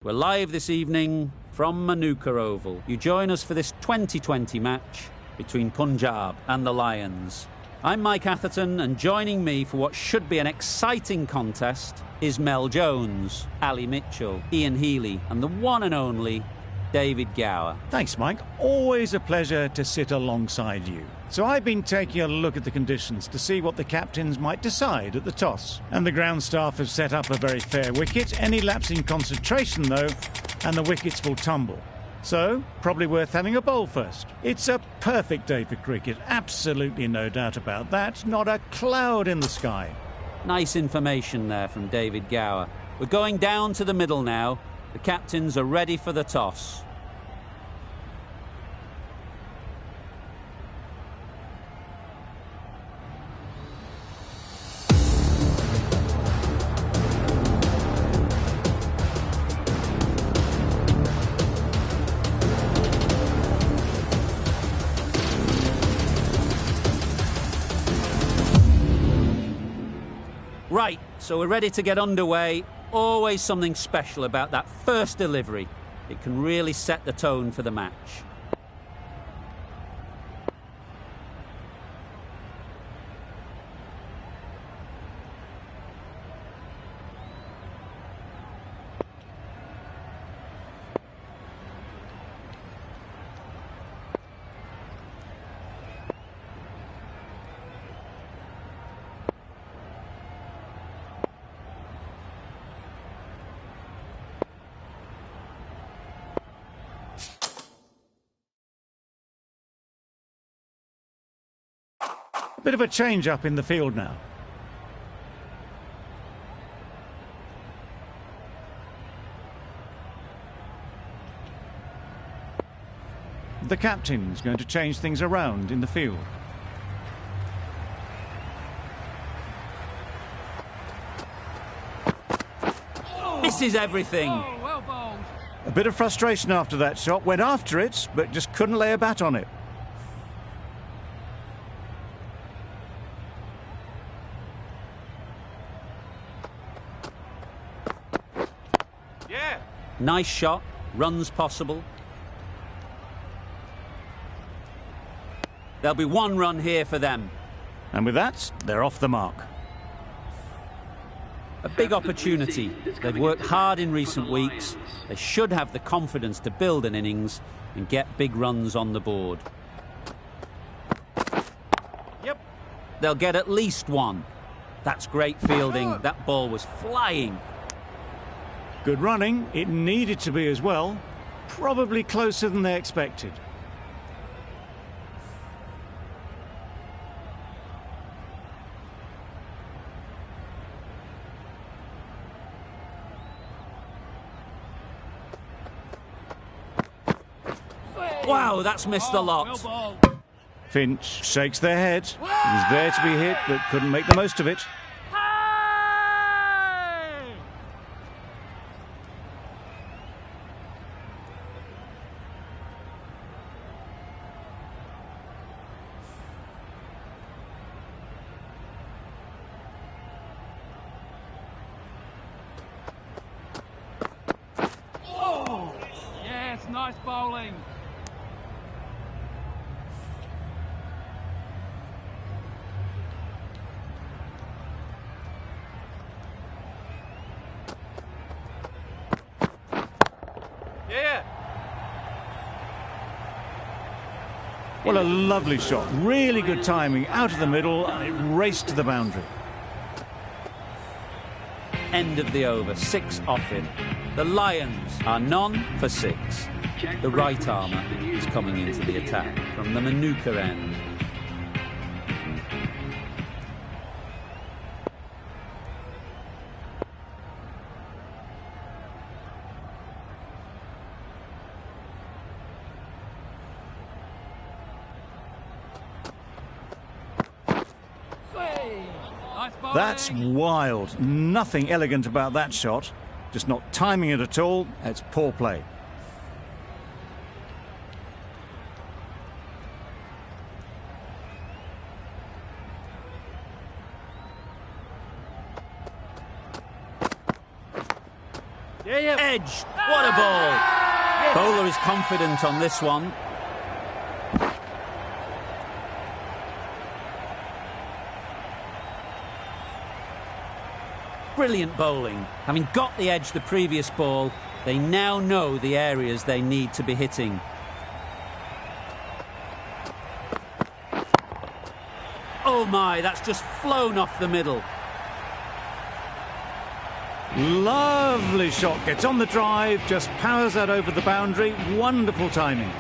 We're live this evening from Manuka Oval. You join us for this 2020 match between Punjab and the Lions. I'm Mike Atherton, and joining me for what should be an exciting contest is Mel Jones, Ali Mitchell, Ian Healy, and the one and only David Gower. Thanks, Mike. Always a pleasure to sit alongside you. So I've been taking a look at the conditions to see what the captains might decide at the toss. And the ground staff have set up a very fair wicket. Any lapse in concentration, though, and the wickets will tumble. So, probably worth having a bowl first. It's a perfect day for cricket, absolutely no doubt about that. Not a cloud in the sky. Nice information there from David Gower. We're going down to the middle now. The captains are ready for the toss. Right, so we're ready to get underway. Always something special about that first delivery. It can really set the tone for the match. A bit of a change-up in the field now. The captain's going to change things around in the field. Misses everything. Oh, well bowled. A bit of frustration after that shot. Went after it, but just couldn't lay a bat on it. Nice shot, runs possible. There'll be one run here for them. And with that, they're off the mark. A big opportunity. They've worked hard in recent weeks. They should have the confidence to build an innings and get big runs on the board. Yep. They'll get at least one. That's great fielding. That ball was flying. Good running. It needed to be as well. Probably closer than they expected. Wow, that's missed the lot. Well bowled. Finch shakes their head. He was there to be hit, but couldn't make the most of it. Yes, nice bowling. Yeah. What a lovely shot. Really good timing. Out of the middle, and it raced to the boundary. End of the over, 6 off it. The Lions are none for 6. The right armour is coming into the attack from the Manuka end. Nice bowling. That's wild. Nothing elegant about that shot. Just not timing it at all. It's poor play. Yeah. Edged. What a ball. Bowler is confident on this one. Brilliant bowling. Having got the edge the previous ball, they now know the areas they need to be hitting. Oh my, that's just flown off the middle. Lovely shot. Gets on the drive, just powers that over the boundary. Wonderful timing.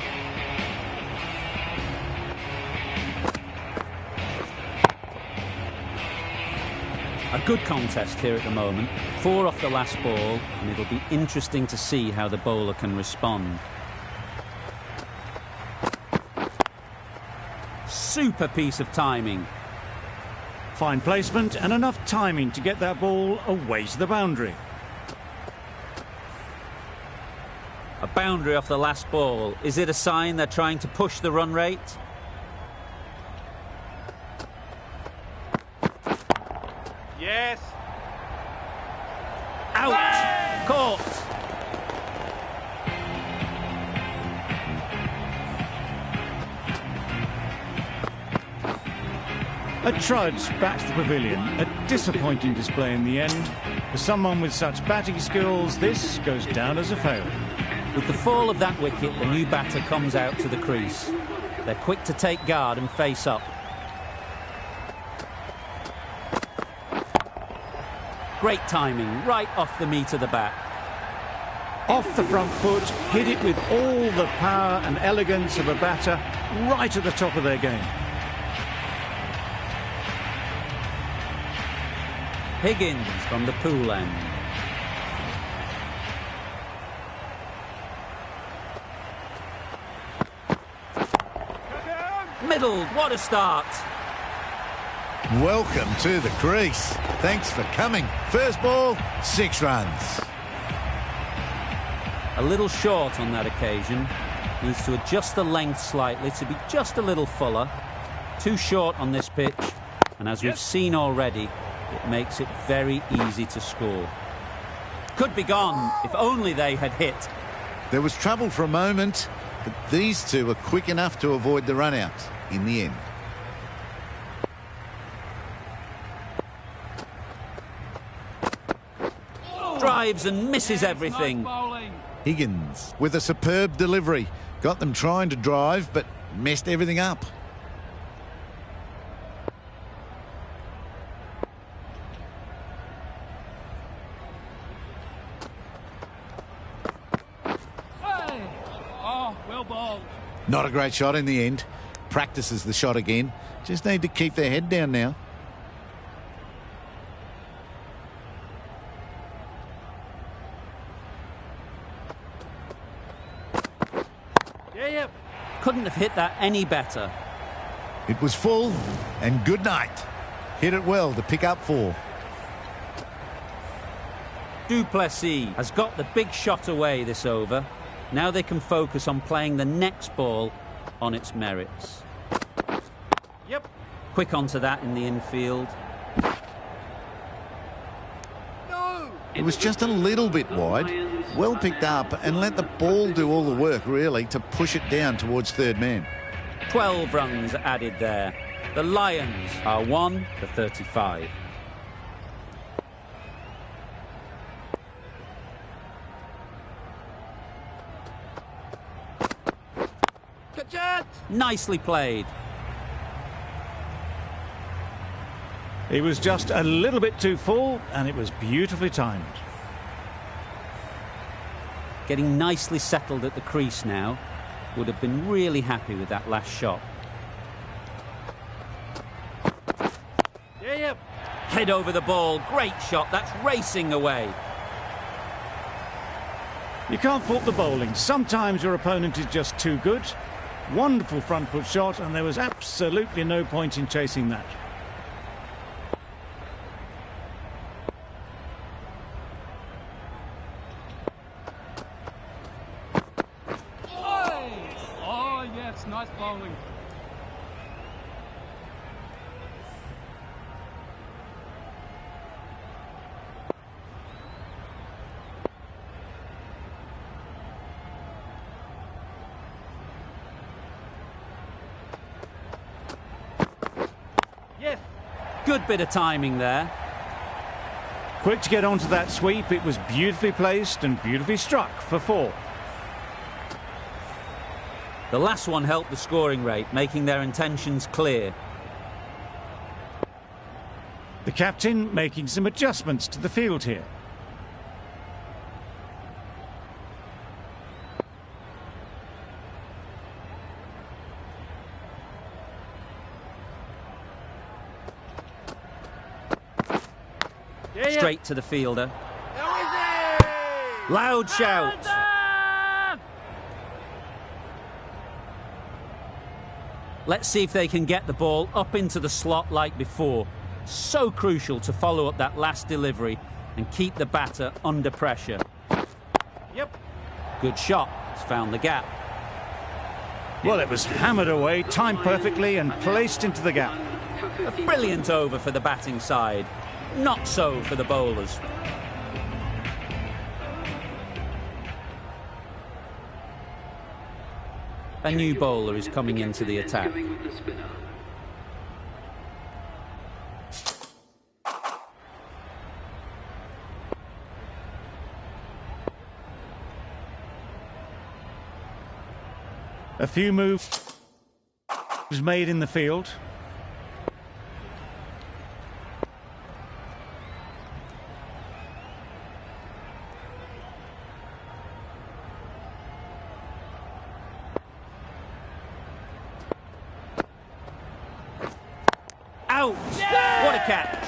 A good contest here at the moment. 4 off the last ball, and it'll be interesting to see how the bowler can respond. Super piece of timing. Fine placement and enough timing to get that ball away to the boundary. A boundary off the last ball. Is it a sign they're trying to push the run rate? Yes. Out! Caught! A trudge back to the pavilion. A disappointing display in the end. For someone with such batting skills, this goes down as a failure. With the fall of that wicket, the new batter comes out to the crease. They're quick to take guard and face up. Great timing, right off the meat of the bat. Off the front foot, hit it with all the power and elegance of a batter, right at the top of their game. Higgins from the pool end. Middle, what a start. Welcome to the crease. Thanks for coming. First ball, 6 runs. A little short on that occasion. Needs to adjust the length slightly to be just a little fuller. Too short on this pitch. And as we've seen already, it makes it very easy to score. Could be gone if only they had hit. There was trouble for a moment, but these two were quick enough to avoid the run-out in the end. Drives and misses everything. Nice bowling. Higgins with a superb delivery. Got them trying to drive, but messed everything up. Hey. Oh, well bowled. Not a great shot in the end. Practices the shot again. Just need to keep their head down now. Yeah. Couldn't have hit that any better. It was full, and good night. Hit it well to pick up 4. Duplessis has got the big shot away this over. Now they can focus on playing the next ball on its merits. Yep. Quick onto that in the infield. No. It was just a little bit wide. Well picked up and let the ball do all the work, really, to push it down towards third man. 12 runs added there. The Lions are 1 for 35. Catch it. Nicely played. He was just a little bit too full, and it was beautifully timed. Getting nicely settled at the crease now. Would have been really happy with that last shot. Yeah. Head over the ball. Great shot. That's racing away. You can't fault the bowling. Sometimes your opponent is just too good. Wonderful front foot shot, and there was absolutely no point in chasing that. Oh, yes, nice bowling. Good bit of timing there. Quick to get onto that sweep. It was beautifully placed and beautifully struck for 4. The last one helped the scoring rate, making their intentions clear. The captain making some adjustments to the field here. Straight to the fielder. How is he? Loud shout. Let's see if they can get the ball up into the slot like before. So crucial to follow up that last delivery and keep the batter under pressure. Yep. Good shot. It's found the gap. Well, it was hammered away, timed perfectly and placed into the gap. A brilliant over for the batting side. Not so for the bowlers. A new bowler is coming into the attack. A few moves made in the field. Out! What a catch!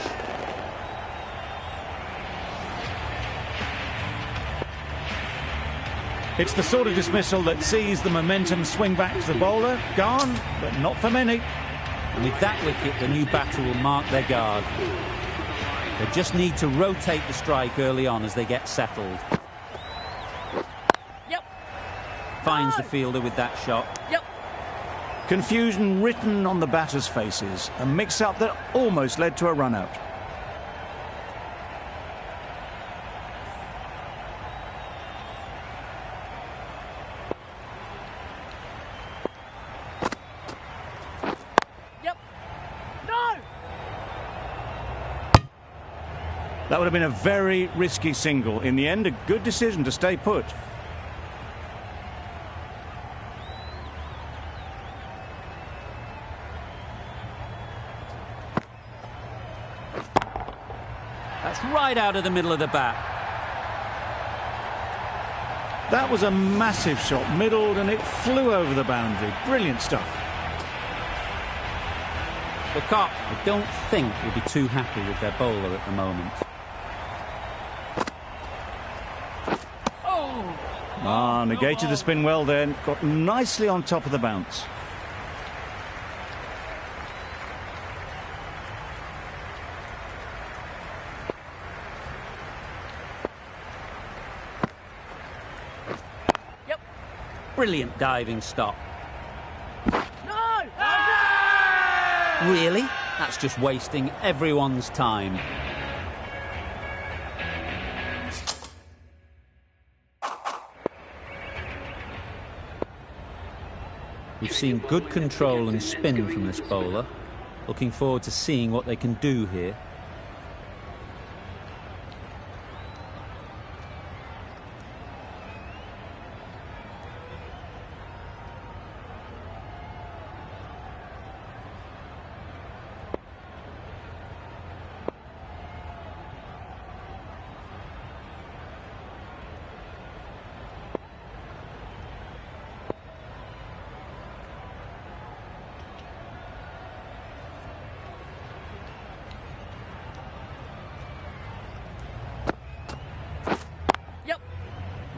It's the sort of dismissal that sees the momentum swing back to the bowler. Gone, but not for many. And with that wicket, the new batter will mark their guard. They just need to rotate the strike early on as they get settled. Yep. Finds the fielder with that shot. Yep. Confusion written on the batters' faces. A mix-up that almost led to a run-out. Yep. No! That would have been a very risky single. In the end, a good decision to stay put. That's right out of the middle of the bat. That was a massive shot, middled, and it flew over the boundary. Brilliant stuff. The Cock, I don't think, will be too happy with their bowler at the moment. Negated the spin well then. Got nicely on top of the bounce. Yep. Brilliant diving stop. No! Really? That's just wasting everyone's time. We've seen good control and spin from this bowler. Looking forward to seeing what they can do here.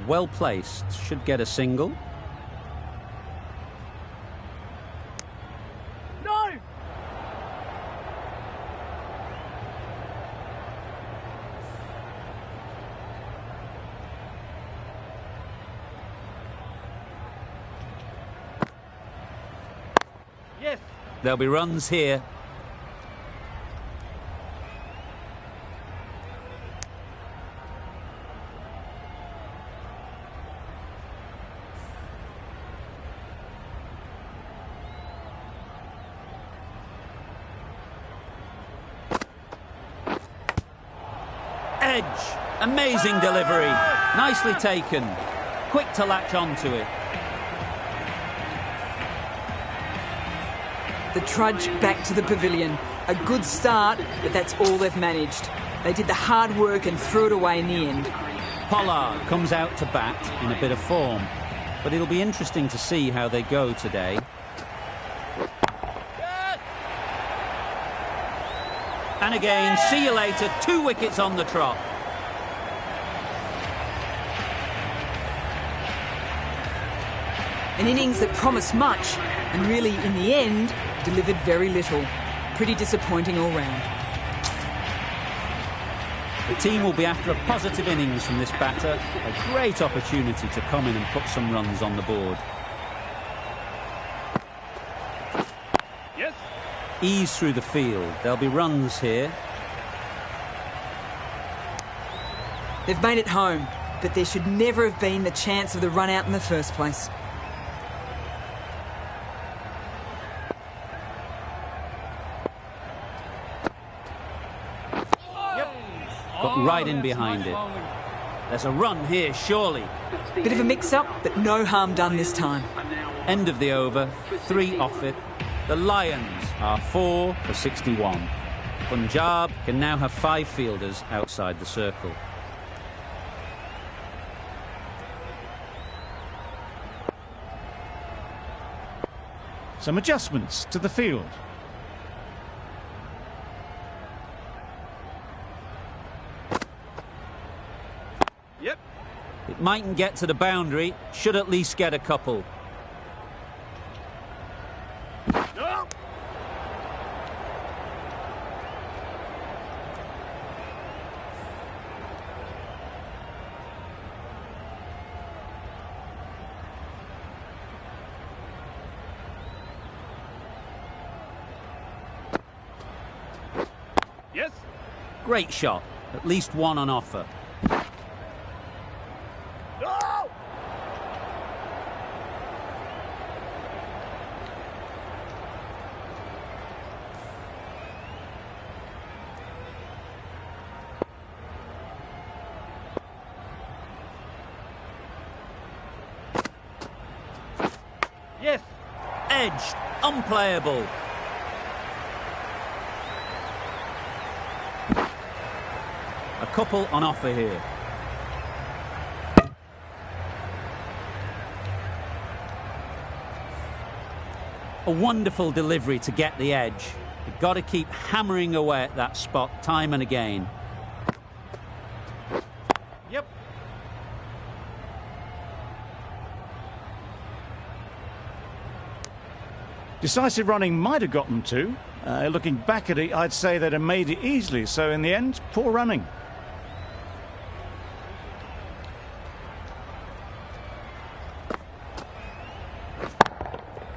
Well placed, should get a single. No! Yes. There'll be runs here. Edge. Amazing delivery. Nicely taken. Quick to latch onto it. The trudge back to the pavilion. A good start, but that's all they've managed. They did the hard work and threw it away in the end. Pollard comes out to bat in a bit of form, but it'll be interesting to see how they go today. And again, see you later, 2 wickets on the trot. An innings that promised much, and really, in the end, delivered very little. Pretty disappointing all round. The team will be after a positive innings from this batter. A great opportunity to come in and put some runs on the board. Yes. Ease through the field. There'll be runs here. They've made it home, but there should never have been the chance of the run out in the first place. Got right in behind it. There's a run here, surely. Bit of a mix-up, but no harm done this time. End of the over, 3 off it. The Lions are 4 for 61. Punjab can now have 5 fielders outside the circle. Some adjustments to the field. Yep. It mightn't get to the boundary, should at least get a couple. No. Yes. Great shot, at least 1 on offer. No. Yes. Edged, unplayable. A couple on offer here. A wonderful delivery to get the edge. You've got to keep hammering away at that spot time and again. Yep. Decisive running might have got them to. Looking back at it, I'd say they'd have made it easily. So in the end, poor running.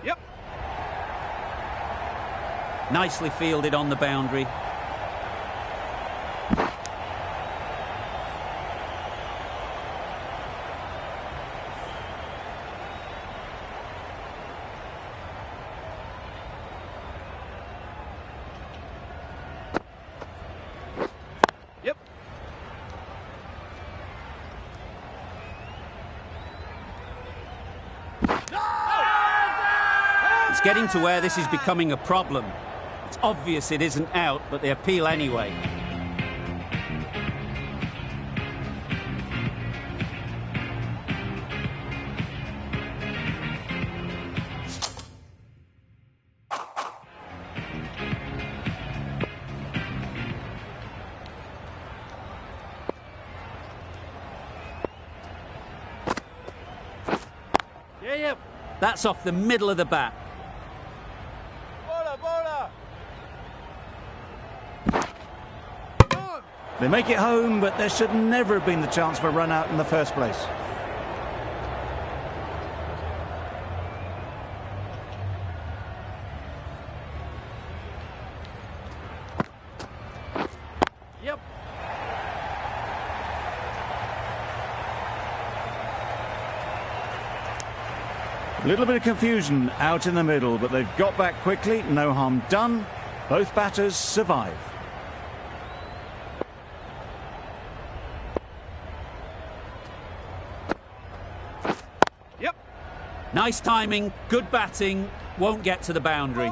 Yep. Nicely fielded on the boundary. Yep. It's getting to where this is becoming a problem. It's obvious it isn't out, but they appeal anyway. Yep. That's off the middle of the bat. Bola. They make it home, but there should never have been the chance for a run out in the first place. Yep. A little bit of confusion out in the middle, but they've got back quickly. No harm done. Both batters survive. Nice timing, good batting, won't get to the boundary.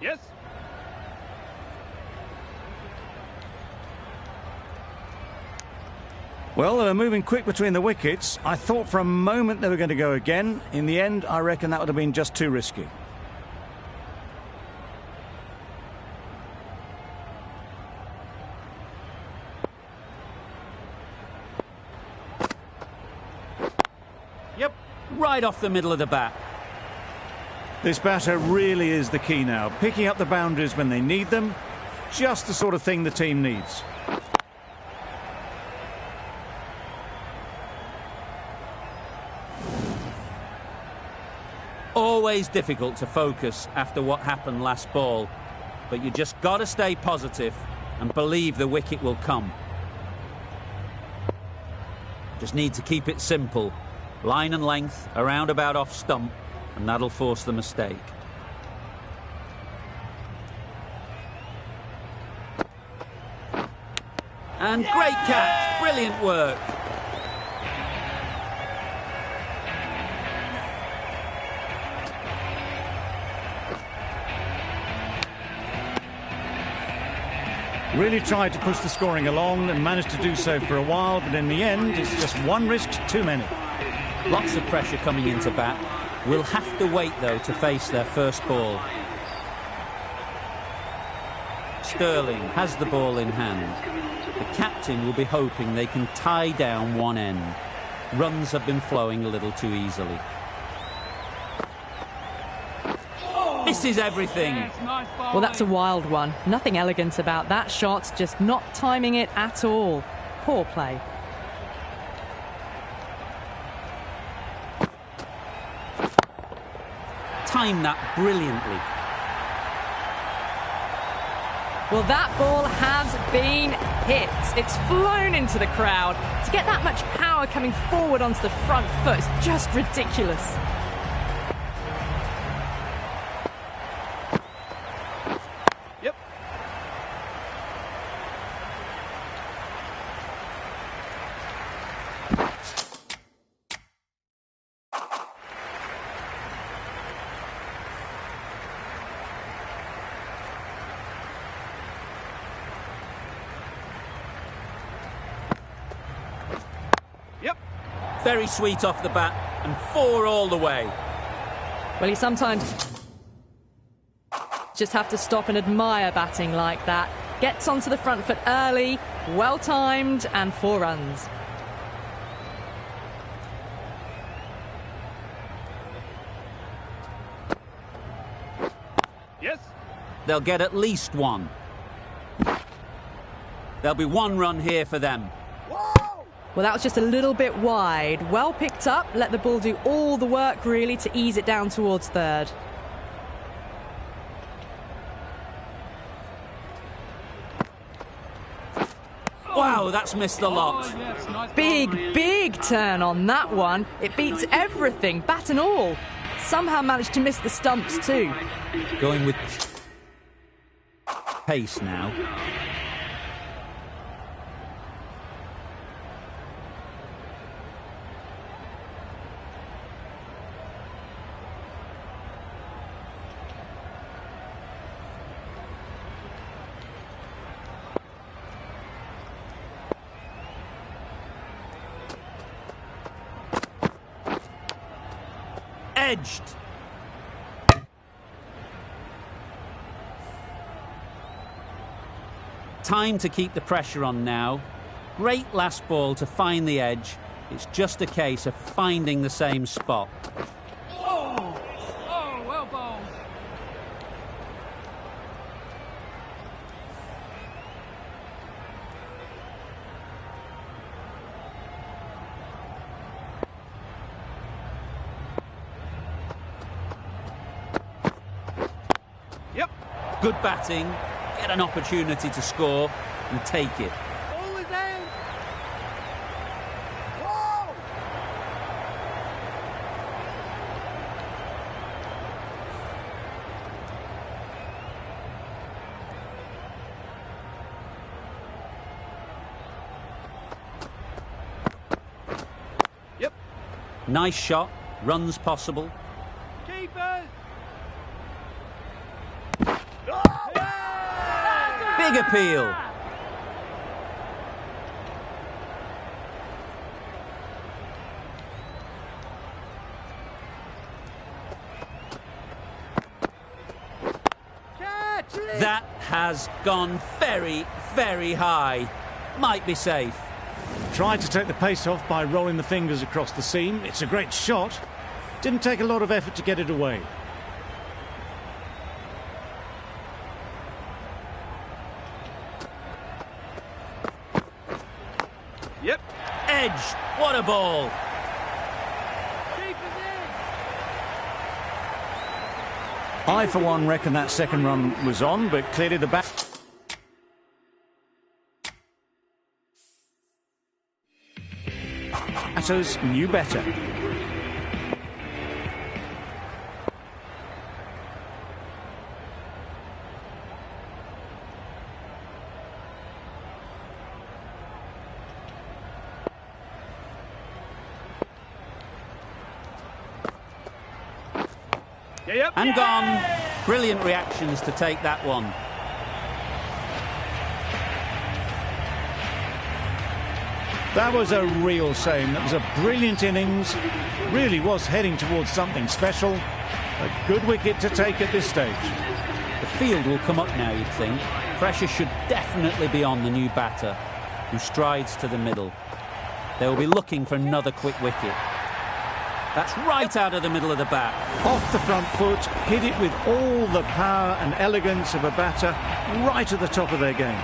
Yes. Well, they were moving quick between the wickets. I thought for a moment they were going to go again. In the end, I reckon that would have been just too risky. Yep. Right off the middle of the bat. This batter really is the key now. Picking up the boundaries when they need them. Just the sort of thing the team needs. Always difficult to focus after what happened last ball, but you just got to stay positive and believe the wicket will come. Just need to keep it simple. Line and length, around about off stump, and that'll force the mistake. And great catch, brilliant work. Really tried to push the scoring along and managed to do so for a while, but in the end, it's just one risk too many. Lots of pressure coming into bat. Will have to wait, though, to face their first ball. Sterling has the ball in hand. The captain will be hoping they can tie down one end. Runs have been flowing a little too easily. Misses everything. Well, that's a wild one. Nothing elegant about that shot, just not timing it at all. Poor play. Timed that brilliantly. Well, that ball has been hit. It's flown into the crowd. To get that much power coming forward onto the front foot is just ridiculous. Yep. Yep. Very sweet off the bat and 4 all the way. Well, you sometimes just have to stop and admire batting like that. Gets onto the front foot early, well timed, and 4 runs. Yes. They'll get at least 1. There'll be 1 run here for them. Well, that was just a little bit wide. Well picked up, let the ball do all the work, really, to ease it down towards third. Wow, that's missed the lot. Yes, nice Big turn on that one. It beats everything, bat and all. Somehow managed to miss the stumps too. Going with pace now. Edged. Time to keep the pressure on now. Great last ball to find the edge. It's just a case of finding the same spot. Oh, well bowled. Yep. Good batting. Get an opportunity to score. and take it. Ball is out. Whoa! Yep. Nice shot, runs possible. Keeper. Big appeal. Catch it. That has gone very, very high. Might be safe. Tried to take the pace off by rolling the fingers across the seam. It's a great shot. Didn't take a lot of effort to get it away. Yep. Edge. What a ball. Keeper's in. I, for one, reckon that second run was on, but clearly the back... Batters knew better. Yep. And gone. Brilliant reactions to take that one. That was a real shame. That was a brilliant innings. Really was heading towards something special. A good wicket to take at this stage. The field will come up now, you'd think. Pressure should definitely be on the new batter, who strides to the middle. They will be looking for another quick wicket. That's right out of the middle of the bat. Off the front foot, hit it with all the power and elegance of a batter, right at the top of their game.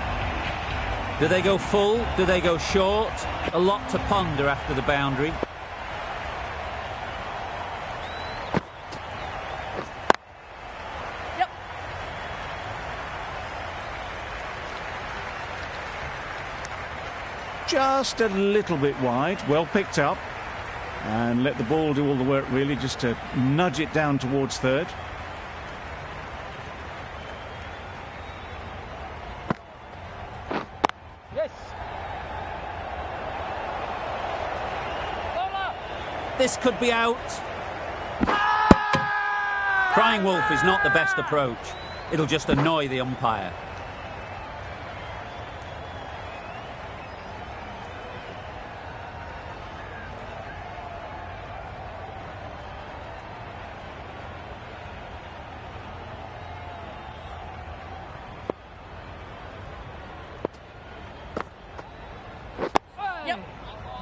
Do they go full? Do they go short? A lot to ponder after the boundary. Yep. Just a little bit wide, well picked up. And let the ball do all the work, really, just to nudge it down towards third. Yes. Bowler. This could be out. Crying wolf is not the best approach. It'll just annoy the umpire.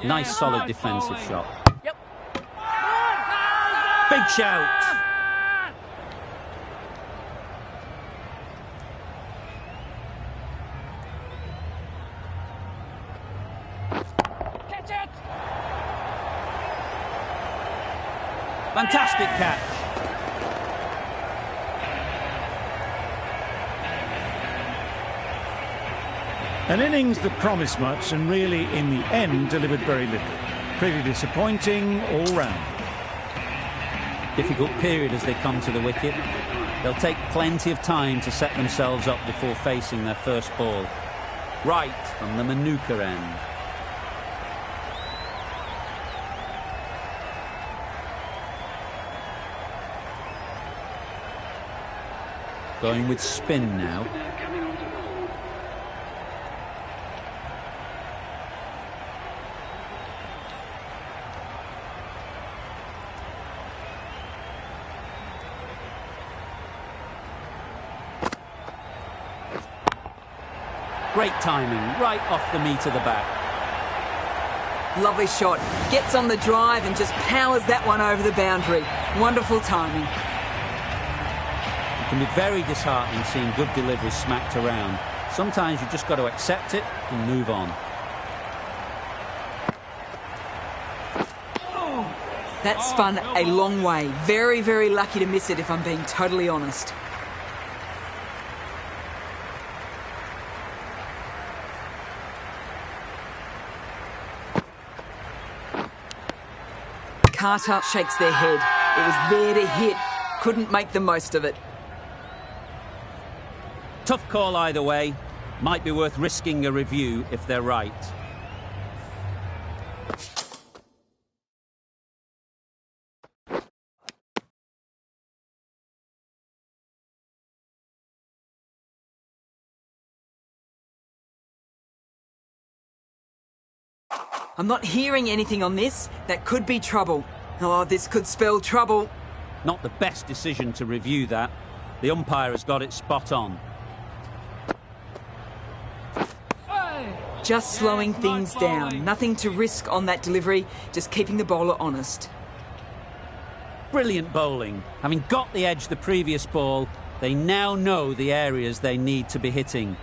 Nice solid defensive shot. Yep. Big shout. Catch it. Fantastic catch. An innings that promised much and really, in the end, delivered very little. Pretty disappointing all round. Difficult period as they come to the wicket. They'll take plenty of time to set themselves up before facing their first ball. Right from the Manuka end. Going with spin now. Great timing, right off the meat of the bat. Lovely shot. Gets on the drive and just powers that one over the boundary. Wonderful timing. It can be very disheartening seeing good deliveries smacked around. Sometimes you've just got to accept it and move on. That spun a long way. Very, very lucky to miss it, if I'm being totally honest. Carter shakes their head. It was there to hit. Couldn't make the most of it. Tough call either way. Might be worth risking a review if they're right. I'm not hearing anything on this. That could be trouble. Oh, this could spell trouble. Not the best decision to review that. The umpire has got it spot on. Just slowing things down. Nothing to risk on that delivery. Just keeping the bowler honest. Brilliant bowling. Having got the edge the previous ball, they now know the areas they need to be hitting.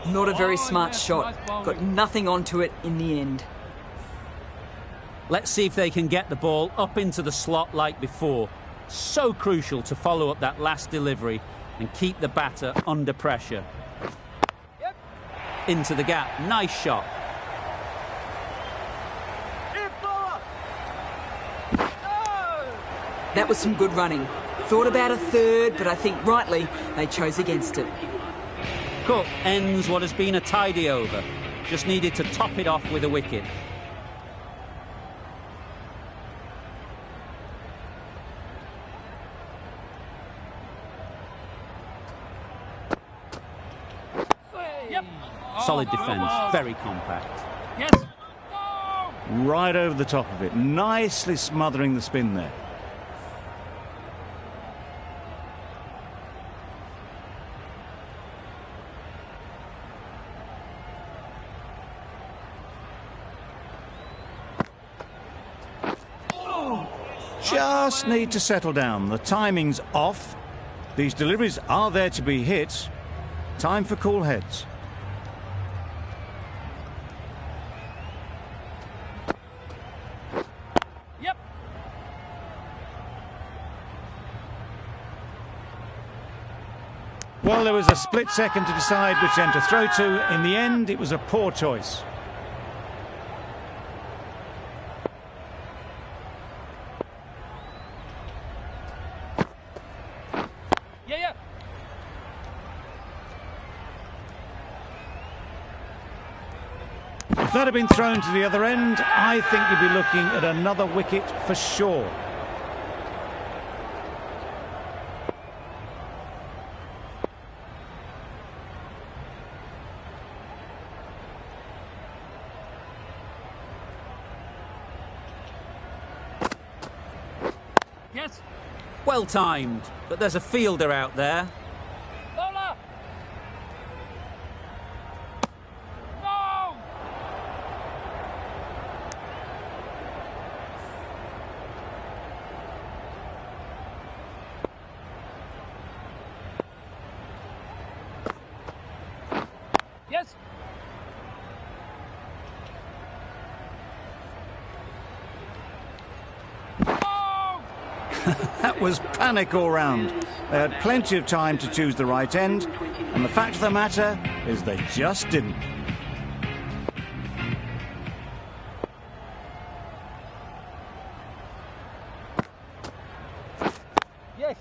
Not a very smart shot. Got nothing onto it in the end. Let's see if they can get the ball up into the slot like before. So crucial to follow up that last delivery and keep the batter under pressure. Yep. Into the gap. Nice shot. That was some good running. Thought about a third, but I think rightly they chose against it. Cook ends what has been a tidy over. Just needed to top it off with a wicket. Yep. Solid defence, very compact. Yes. Right over the top of it. Nicely smothering the spin there. Just need to settle down. The timing's off. These deliveries are there to be hit. Time for cool heads. Yep. Well, there was a split second to decide which end to throw to. In the end, it was a poor choice. Yeah. If that had been thrown to the other end, I think you'd be looking at another wicket for sure. Yes. Well timed, but there's a fielder out there. Bowler. No. Yes. That was panic all round. They had plenty of time to choose the right end, and the fact of the matter is they just didn't. Yes.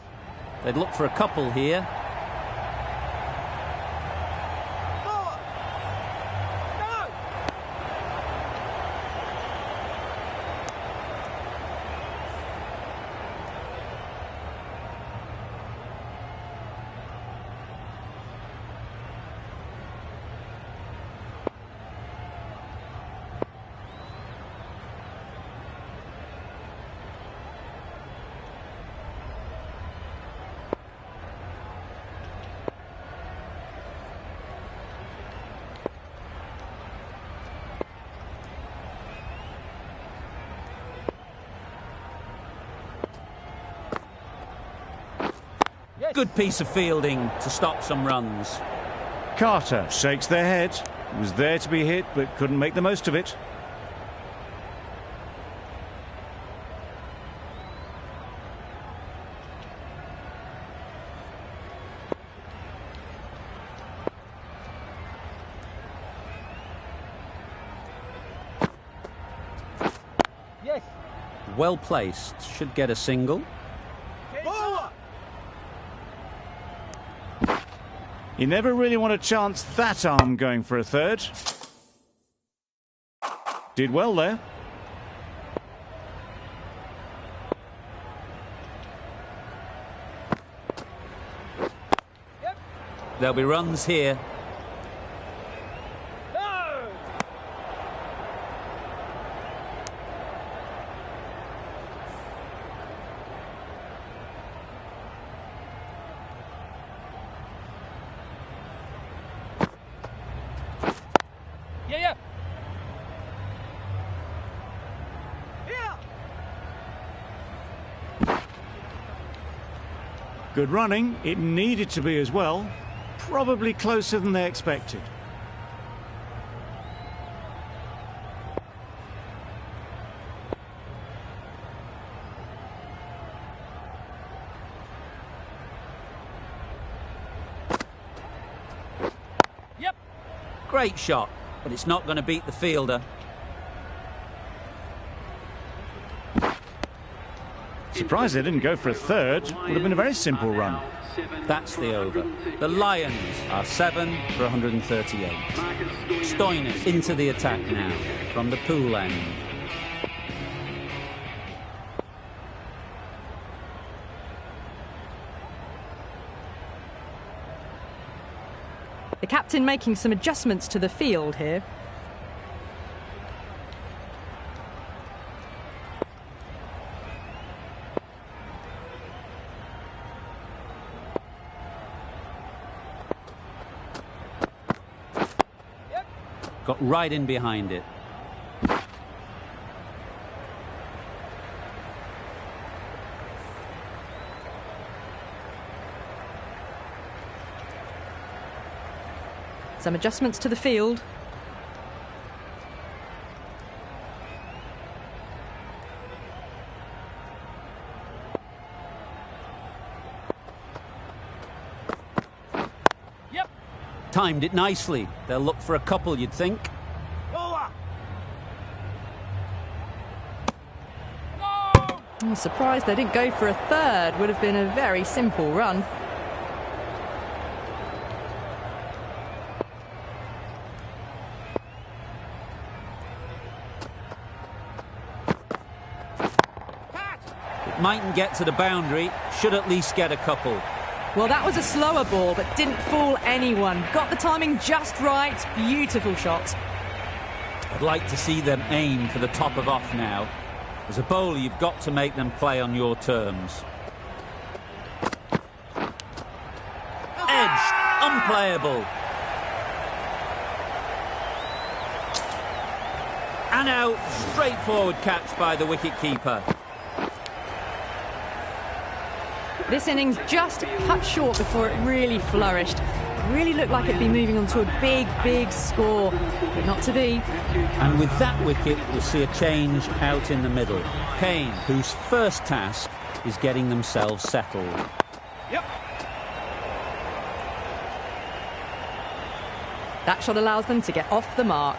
They'd look for a couple here. Bowler. Go. Good piece of fielding to stop some runs. Carter shakes their head. Was there to be hit, but couldn't make the most of it. Well placed. Should get a single. You never really want to chance that arm going for a third. Did well there. There'll be runs here. Yeah. Good running. It needed to be as well. Probably closer than they expected. Yep. Great shot, but it's not going to beat the fielder. Surprised they didn't go for a third. Would have been a very simple run. That's the over. The Lions are 7 for 138. Stoinis into the attack now from the pool end. The captain making some adjustments to the field here. Got right in behind it. Some adjustments to the field. Yep. Timed it nicely. They'll look for a couple, you'd think. I'm surprised they didn't go for a third. Would have been a very simple run. It mightn't get to the boundary. Should at least get a couple. Well, that was a slower ball, but didn't fool anyone. Got the timing just right. Beautiful shot. I'd like to see them aim for the top of off now. As a bowler, you've got to make them play on your terms. Edged. Unplayable. And out. Straightforward catch by the wicket-keeper. This innings just cut short before it really flourished. Really looked like it'd be moving on to a big, big score, but not to be. And with that wicket, we'll see a change out in the middle. Kane, whose first task is getting themselves settled. Yep. That shot allows them to get off the mark.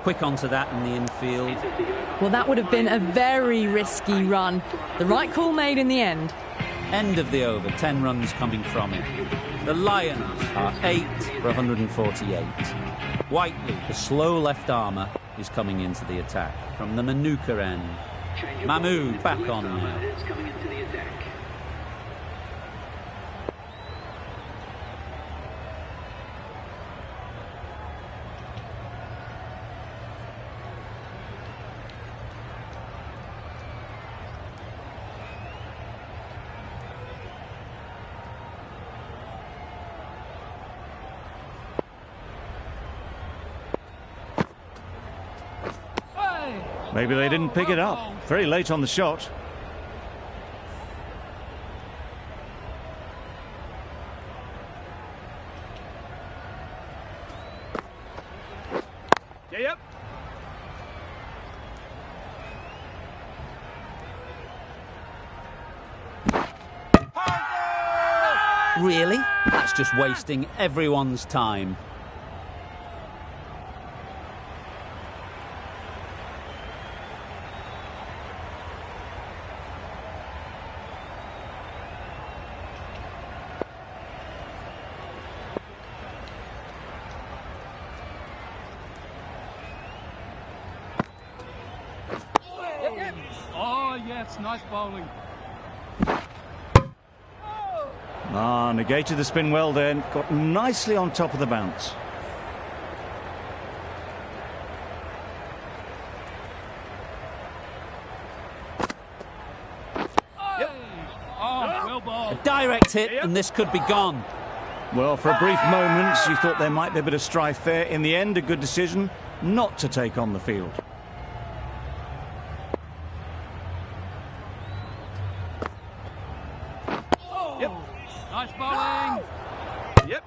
Quick onto that in the infield. Well, that would have been a very risky run. The right call made in the end. End of the over, 10 runs coming from it. The Lions are 8 for 148. Whiteley, the slow left armour, is coming into the attack from the Manuka end. Mahmood back on now. Maybe they didn't pick it up. Very late on the shot. Yep. Really? That's just wasting everyone's time. Oh, yes, nice bowling. Ah, negated the spin well then. Got nicely on top of the bounce. Yep. Oh, well bowled. A direct hit, and this could be gone. Well, for a brief moment, you thought there might be a bit of strife there. In the end, a good decision not to take on the field. Yep. Nice bowling. Yep.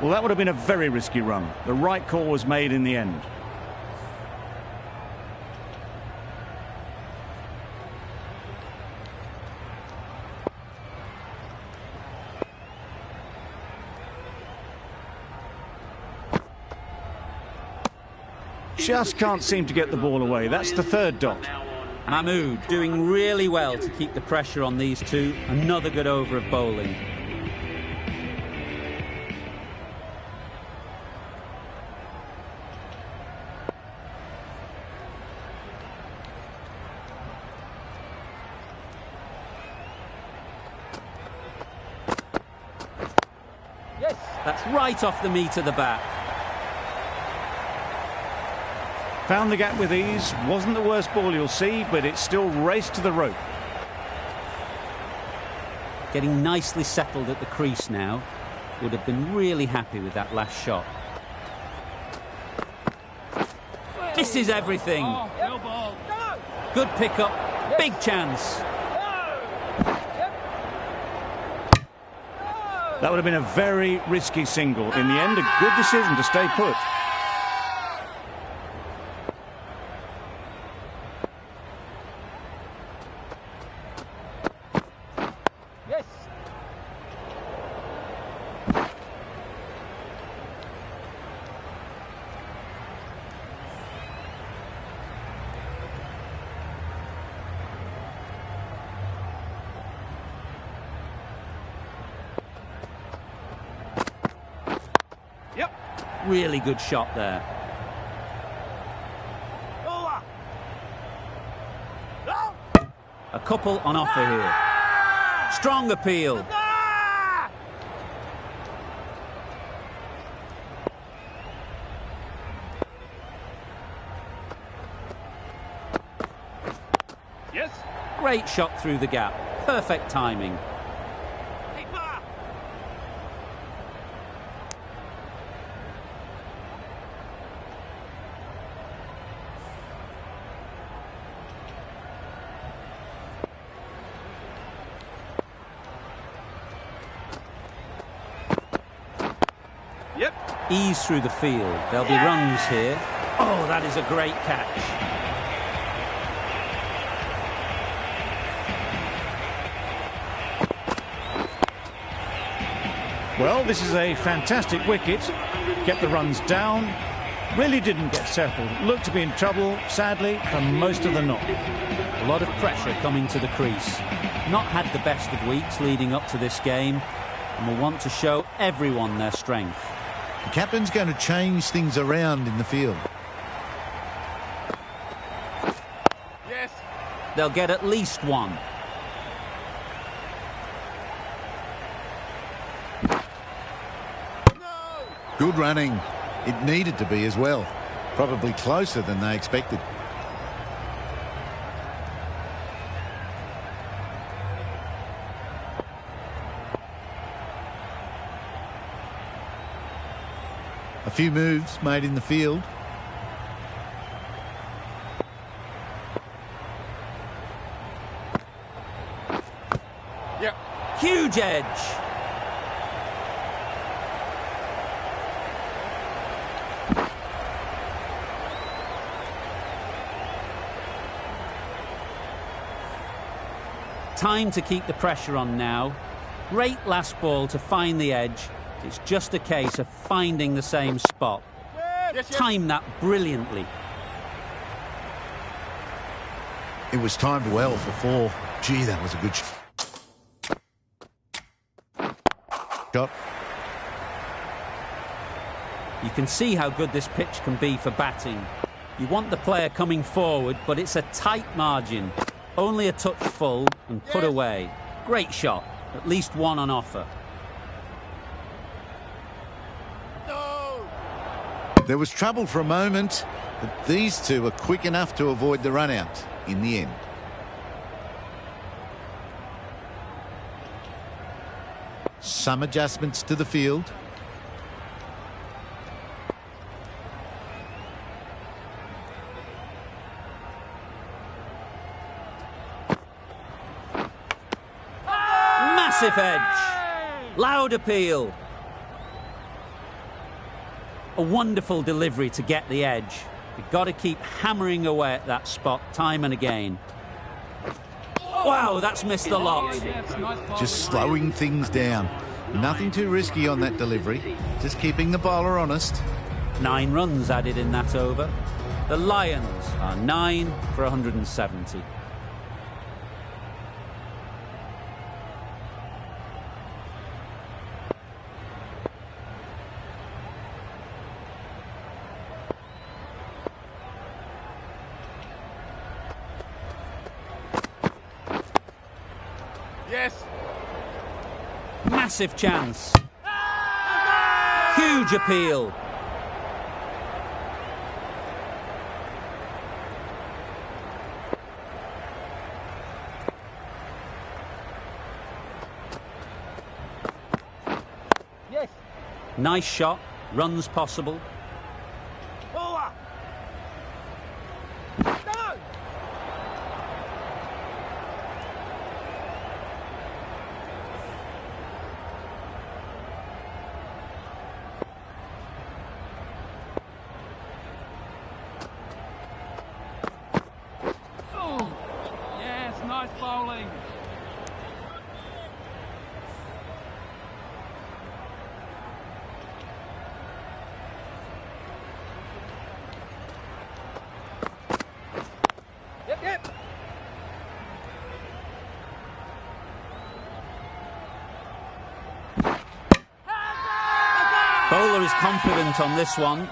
Well, that would have been a very risky run. The right call was made in the end. Just can't seem to get the ball away. That's the third dot. Mahmood doing really well to keep the pressure on these two. Another good over of bowling. Yes. That's right off the meat of the bat. Found the gap with ease. Wasn't the worst ball you'll see, but it still raced to the rope. Getting nicely settled at the crease now. Would have been really happy with that last shot. Misses everything. Oh, well bowled. Good pickup. Big chance. That would have been a very risky single. In the end, a good decision to stay put. Yes. Yep. Really good shot there. A couple on offer here. Strong appeal. Yes. Great shot through the gap. Perfect timing. Yep. Ease through the field. There'll be runs here. Oh, that is a great catch. Well, this is a fantastic wicket. Kept the runs down. Really didn't get settled. Looked to be in trouble, sadly, for most of the knock. A lot of pressure coming to the crease. Not had the best of weeks leading up to this game, and will want to show everyone their strength. The captain's going to change things around in the field. Yes. They'll get at least one. Good running. It needed to be as well. Probably closer than they expected. A few moves made in the field. Yep. Huge edge. Time to keep the pressure on now. Great last ball to find the edge. It's just a case of finding the same spot. Yes, yes. Timed that brilliantly. It was timed well for 4. Gee, that was a good shot. You can see how good this pitch can be for batting. You want the player coming forward, but it's a tight margin. Only a touch full and put away. Great shot. At least one on offer. No! There was trouble for a moment, but these two were quick enough to avoid the run-out in the end. Some adjustments to the field. Massive edge. Loud appeal. A wonderful delivery to get the edge. You've got to keep hammering away at that spot time and again. Wow, that's missed a lot. Just slowing things down. Nothing too risky on that delivery. Just keeping the bowler honest. 9 runs added in that over. The Lions are 9 for 170. Yes. Massive chance. Huge appeal. Yes. Nice shot. Runs possible. Forward. No! Oh, yes, nice bowling. Yep, yep. Bowler is confident on this one.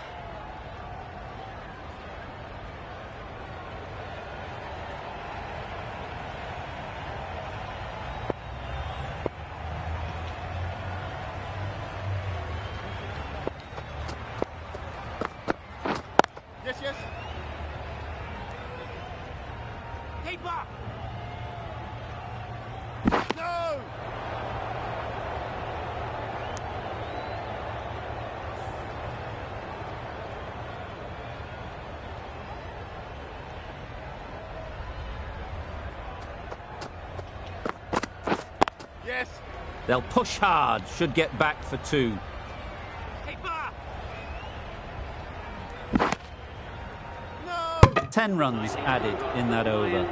Yes, yes. Keeper. No! Yes. They'll push hard. Should get back for 2. Keeper. No! 10 runs added in that over.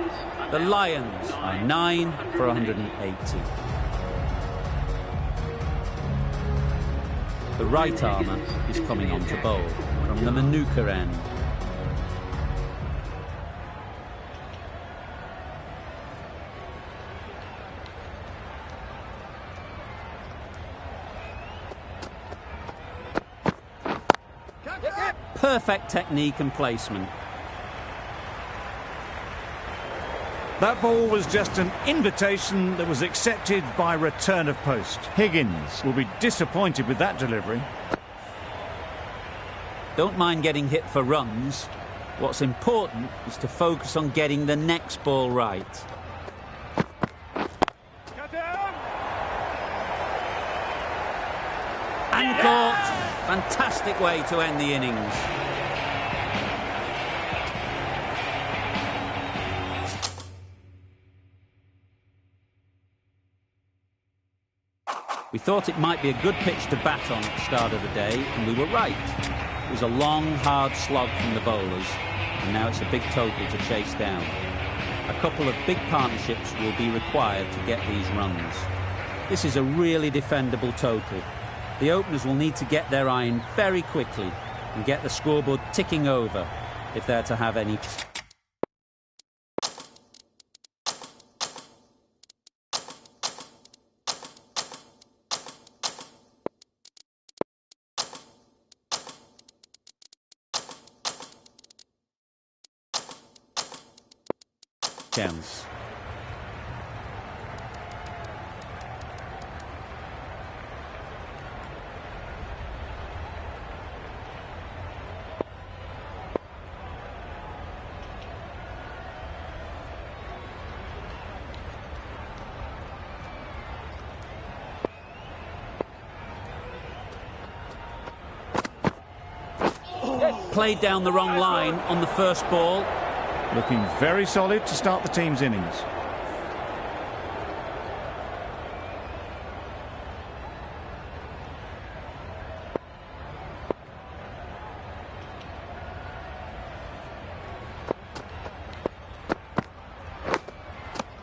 The Lions are 9 for 180. The right armour is coming on to bowl from the Manuka end. Yep, yep. Perfect technique and placement. That ball was just an invitation that was accepted by return of post. Higgins will be disappointed with that delivery. Don't mind getting hit for runs. What's important is to focus on getting the next ball right. Cut down. And caught. Fantastic way to end the innings. We thought it might be a good pitch to bat on at the start of the day, and we were right. It was a long, hard slog from the bowlers, and now it's a big total to chase down. A couple of big partnerships will be required to get these runs. This is a really defendable total. The openers will need to get their iron very quickly and get the scoreboard ticking over if they're to have any... chance. Played down the wrong line on the first ball. Looking very solid to start the team's innings.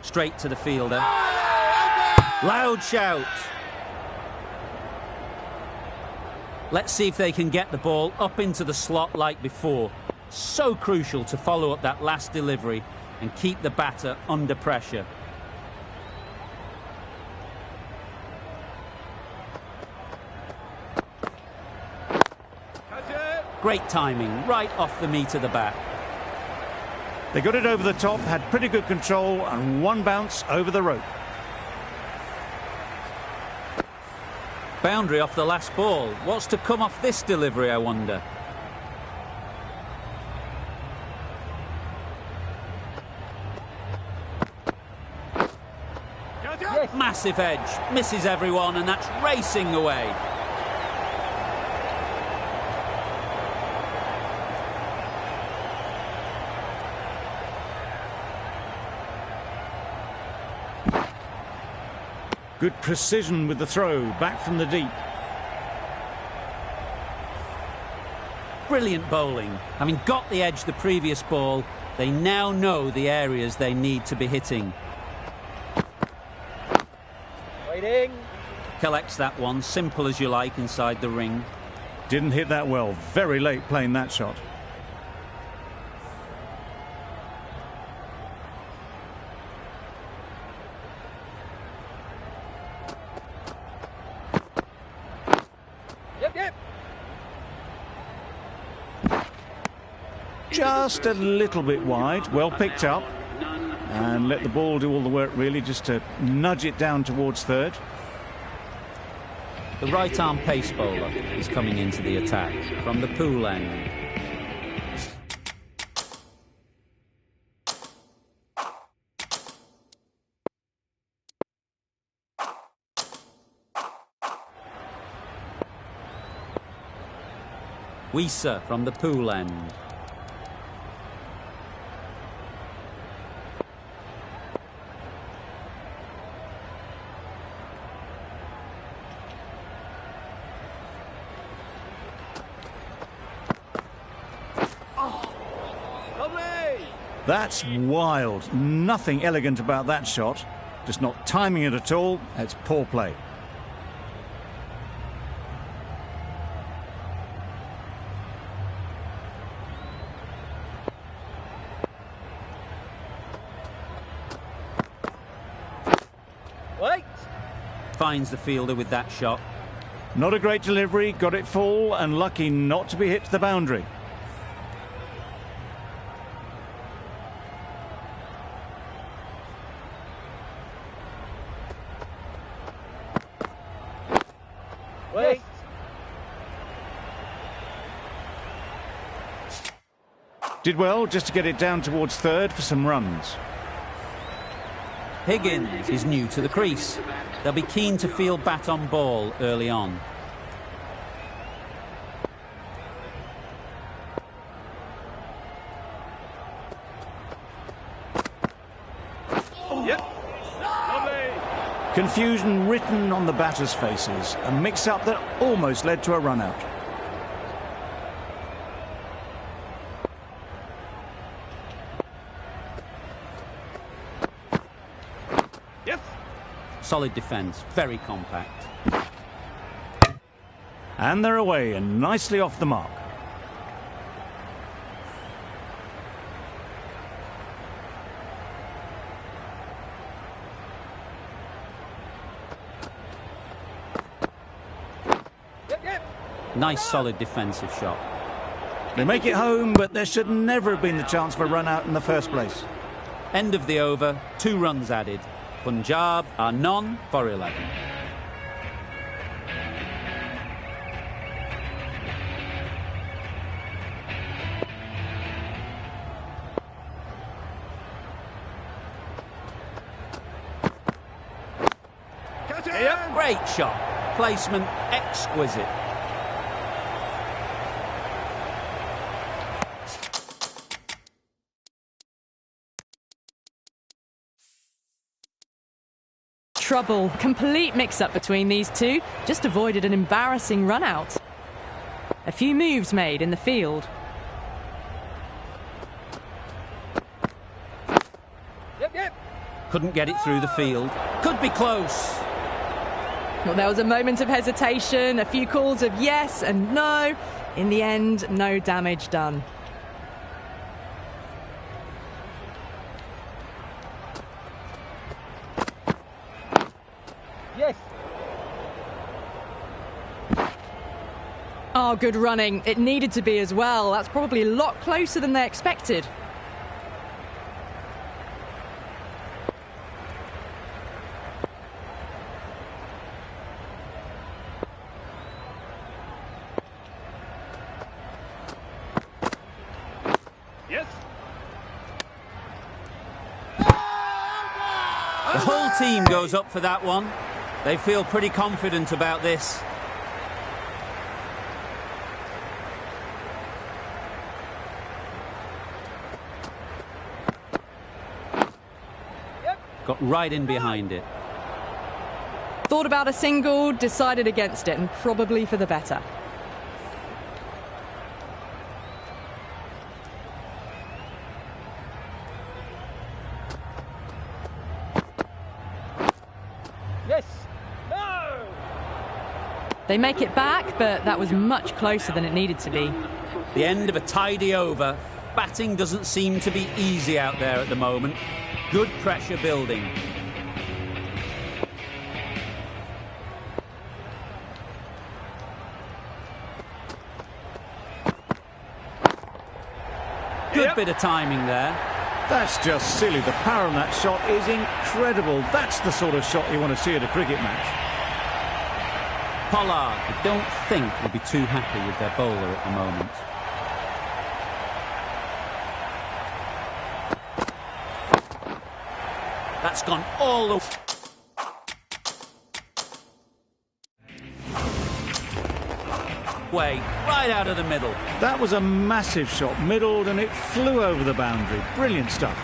Straight to the fielder. Loud shout. Let's see if they can get the ball up into the slot like before. So crucial to follow up that last delivery and keep the batter under pressure. Great timing, right off the meat of the bat. They got it over the top, had pretty good control, and one bounce over the rope. Boundary off the last ball. What's to come off this delivery, I wonder? Massive edge, misses everyone, and that's racing away. Good precision with the throw, back from the deep. Brilliant bowling. Having got the edge the previous ball, they now know the areas they need to be hitting. Waiting. Collects that one, simple as you like, inside the ring. Didn't hit that well, very late playing that shot. Yep. Just a little bit wide, well picked up. And let the ball do all the work, really, just to nudge it down towards third. The right-arm pace bowler is coming into the attack from the pool end. Weiser from the pool end. That's wild. Nothing elegant about that shot. Just not timing it at all. It's poor play. Wait. Finds the fielder with that shot. Not a great delivery, got it full and lucky not to be hit to the boundary. Wait. Did well just to get it down towards third for some runs. Higgins is new to the crease. They'll be keen to field bat on ball early on. Yep. Lovely. Confusion written on the batters' faces. A mix-up that almost led to a run-out. Solid defence, very compact. And they're away and nicely off the mark. Nice solid defensive shot. They make it home, but there should never have been the chance for a run out in the first place. End of the over, 2 runs added. Punjab are none for 11. Great shot. Placement exquisite. Trouble. Complete mix-up between these two. Just avoided an embarrassing run-out. A few moves made in the field. Couldn't get it through the field. Could be close. Well, there was a moment of hesitation, a few calls of yes and no. In the end, no damage done. Yes. Oh, good running. It needed to be as well. That's probably a lot closer than they expected. Yes. The whole team goes up for that one. They feel pretty confident about this. Got right in behind it. Thought about a single, decided against it, and probably for the better. Yes. No. They make it back, but that was much closer than it needed to be. The end of a tidy over. Batting doesn't seem to be easy out there at the moment. Good pressure building. Good bit of timing there. That's just silly. The power on that shot is incredible. That's the sort of shot you want to see at a cricket match. Pollard, I don't think, will be too happy with their bowler at the moment. That's gone all the way, right out of the middle. That was a massive shot, middled, and it flew over the boundary. Brilliant stuff.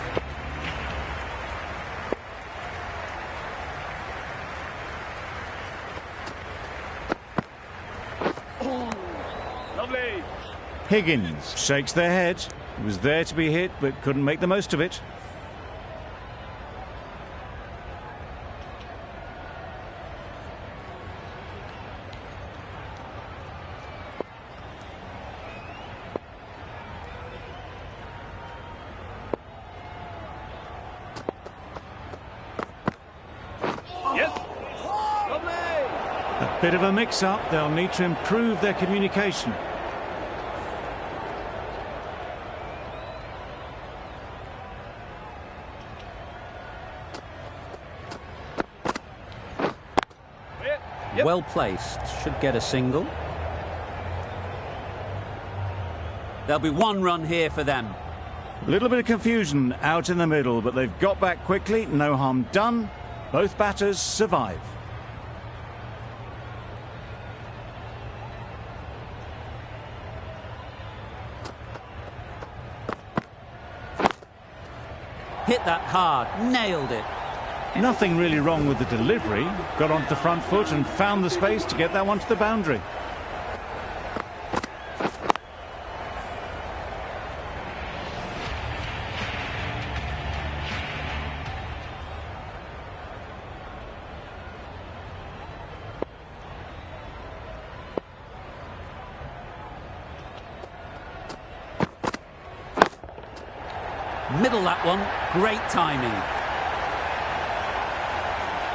Lovely. Higgins shakes their head. He was there to be hit, but couldn't make the most of it. Yes. Lovely. A bit of a mix-up. They'll need to improve their communication. Yep. Well placed, should get a single. There'll be 1 run here for them. A little bit of confusion out in the middle, but they've got back quickly. No harm done. Both batters survive. Hit that hard, nailed it. Nothing really wrong with the delivery. Got onto the front foot and found the space to get that one to the boundary. Middle that one. Great timing.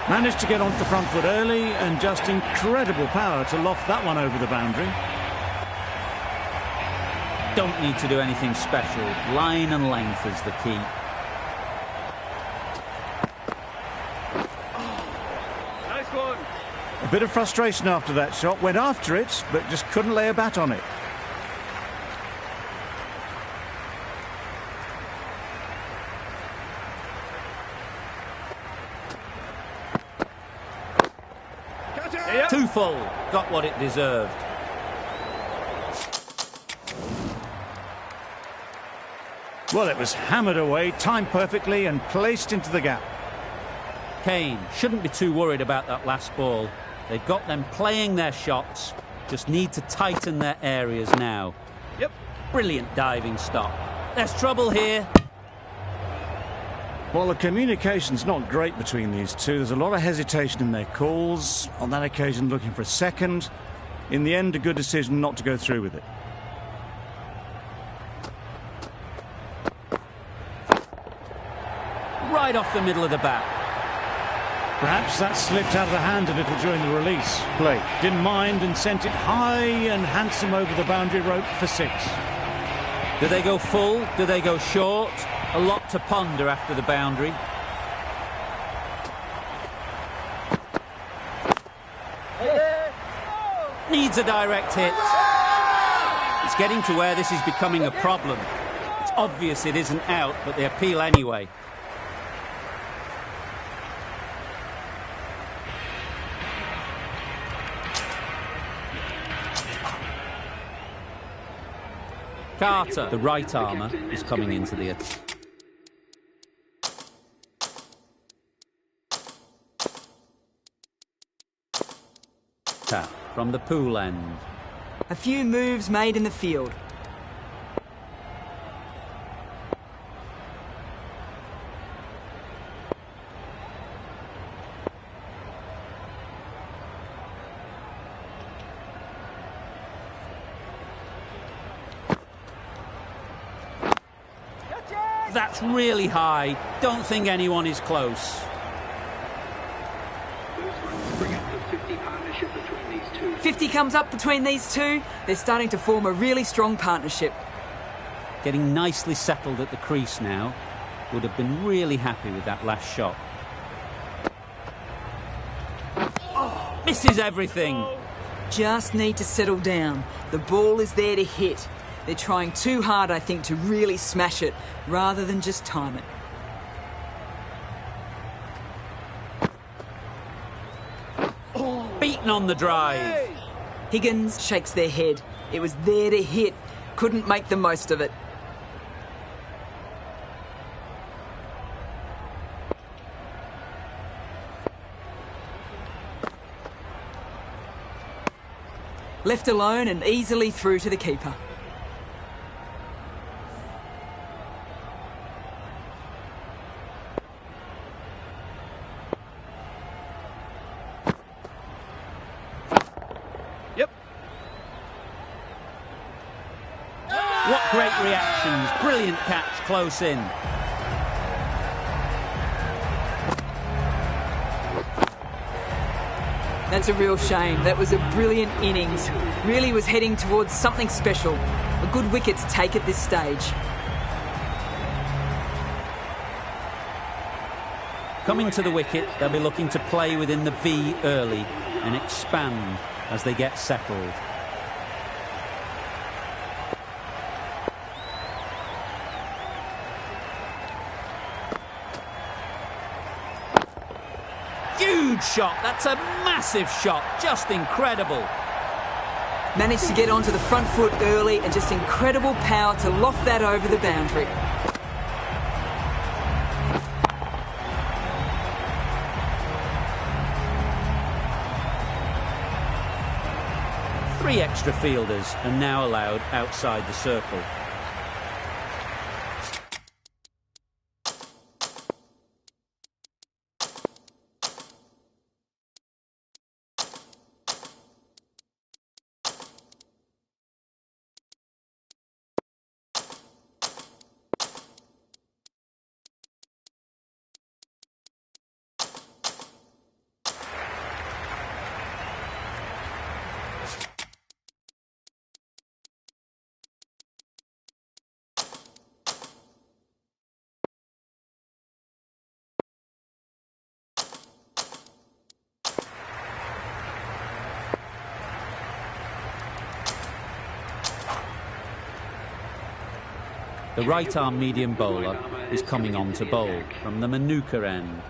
Managed to get onto the front foot early and just incredible power to loft that one over the boundary. Don't need to do anything special. Line and length is the key. Nice one. A bit of frustration after that shot. Went after it, but just couldn't lay a bat on it. Too full. Got what it deserved. Well, it was hammered away, timed perfectly and placed into the gap. Kane shouldn't be too worried about that last ball. They've got them playing their shots. Just need to tighten their areas now. Yep. Brilliant diving stop. There's trouble here. Well, the communication's not great between these two. There's a lot of hesitation in their calls. On that occasion, looking for a second. In the end, a good decision not to go through with it. Right off the middle of the bat. Perhaps that slipped out of the hand a little during the release. Blake didn't mind and sent it high and handsome over the boundary rope for 6. Do they go full? Do they go short? A lot to ponder after the boundary. Needs a direct hit. It's getting to where this is becoming a problem. It's obvious it isn't out, but they appeal anyway. Carter, the right armour, is coming into the attack. From the pool end. A few moves made in the field. That's really high. Don't think anyone is close. 50 comes up between these two. They're starting to form a really strong partnership. Getting nicely settled at the crease now. Would have been really happy with that last shot. Misses everything. Just need to settle down. The ball is there to hit. They're trying too hard, I think, to really smash it, rather than just time it. Beaten on the drive. Higgins shakes their head. It was there to hit. Couldn't make the most of it. Left alone and easily through to the keeper. Yep. What great reactions. Brilliant catch close in. That's a real shame. That was a brilliant innings. Really was heading towards something special. A good wicket to take at this stage. Coming to the wicket, they'll be looking to play within the V early and expand as they get settled. Huge shot. That's a massive shot. Just incredible. Managed to get onto the front foot early and just incredible power to loft that over the boundary. Three extra fielders are now allowed outside the circle. The right-arm medium bowler is coming on to bowl from the Manuka end.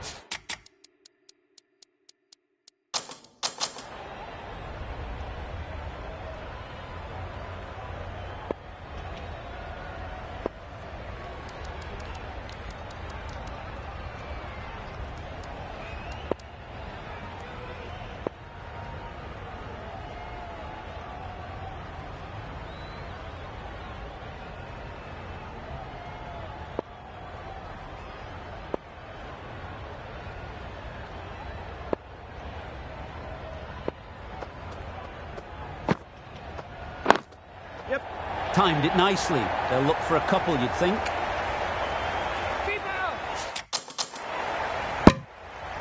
Timed it nicely. They'll look for a couple, you'd think.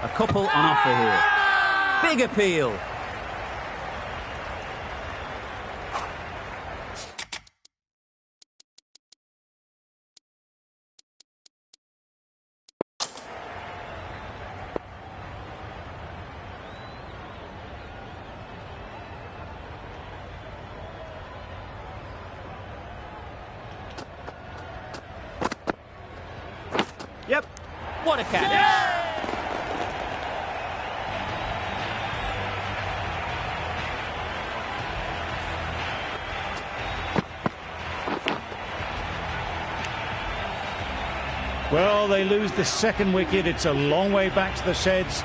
A couple on offer here. Big appeal. Yep. What a catch! Yeah! Well, they lose the second wicket. It's a long way back to the sheds.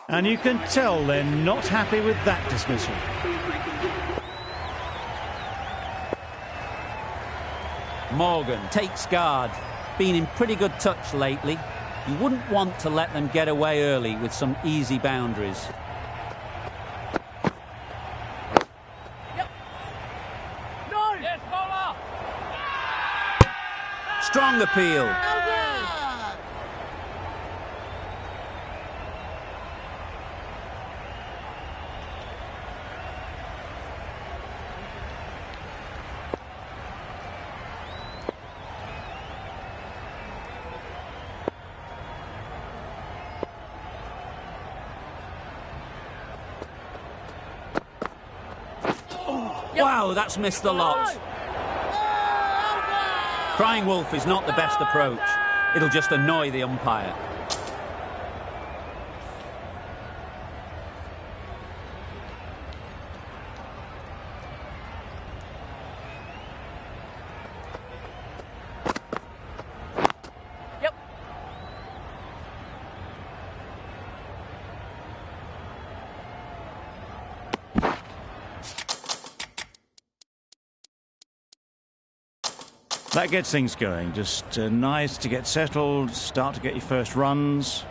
And you can tell they're not happy with that dismissal. Morgan takes guard. Been in pretty good touch lately. You wouldn't want to let them get away early with some easy boundaries. Yes, bowler! Strong appeal. Wow, that's missed the lot. Crying wolf is not the best approach. It'll just annoy the umpire. That gets things going. Just nice to get settled, start to get your first runs.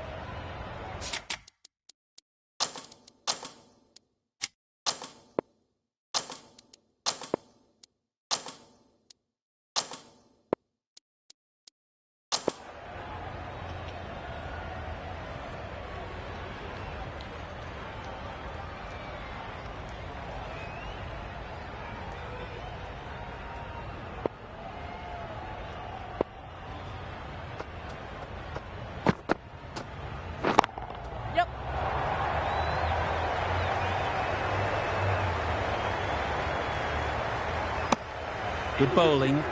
Good bowling,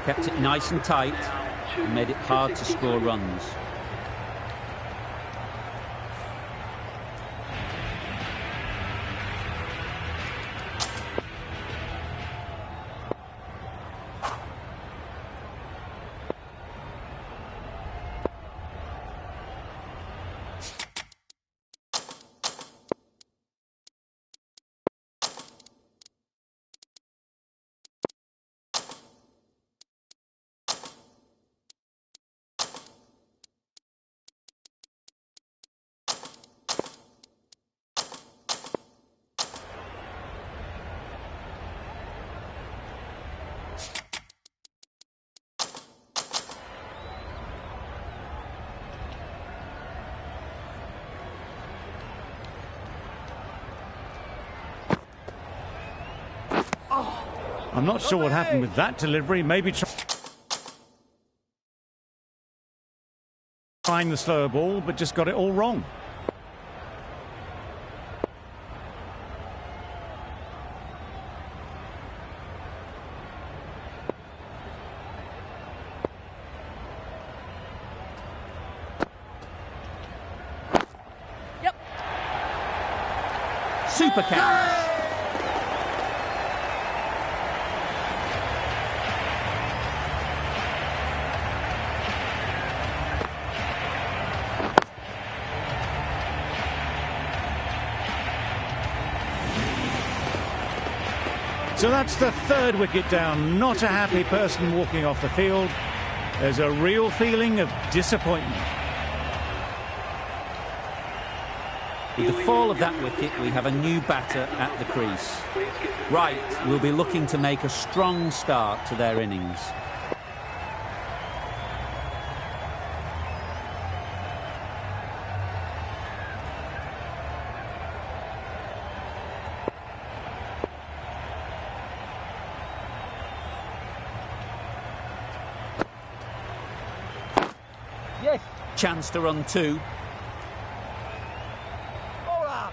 kept it nice and tight, and made it hard to score runs. I'm not sure what happened with that delivery. Maybe trying the slower ball, but just got it all wrong. Super catch. So that's the third wicket down. Not a happy person walking off the field. There's a real feeling of disappointment. With the fall of that wicket, we have a new batter at the crease. Wright will be looking to make a strong start to their innings. Yes. Chance to run two. Bowler.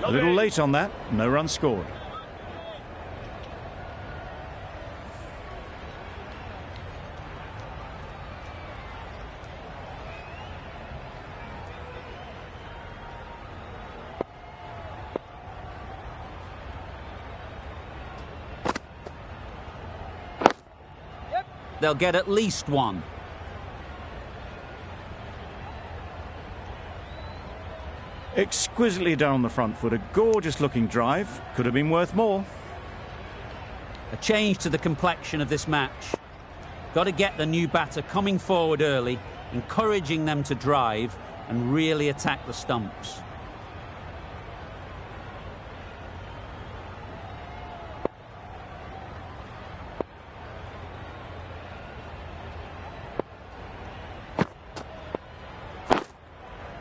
A little late on that. No run scored. They'll get at least one. Exquisitely done on the front foot. A gorgeous looking drive. Could have been worth more. A change to the complexion of this match. Got to get the new batter coming forward early, encouraging them to drive and really attack the stumps.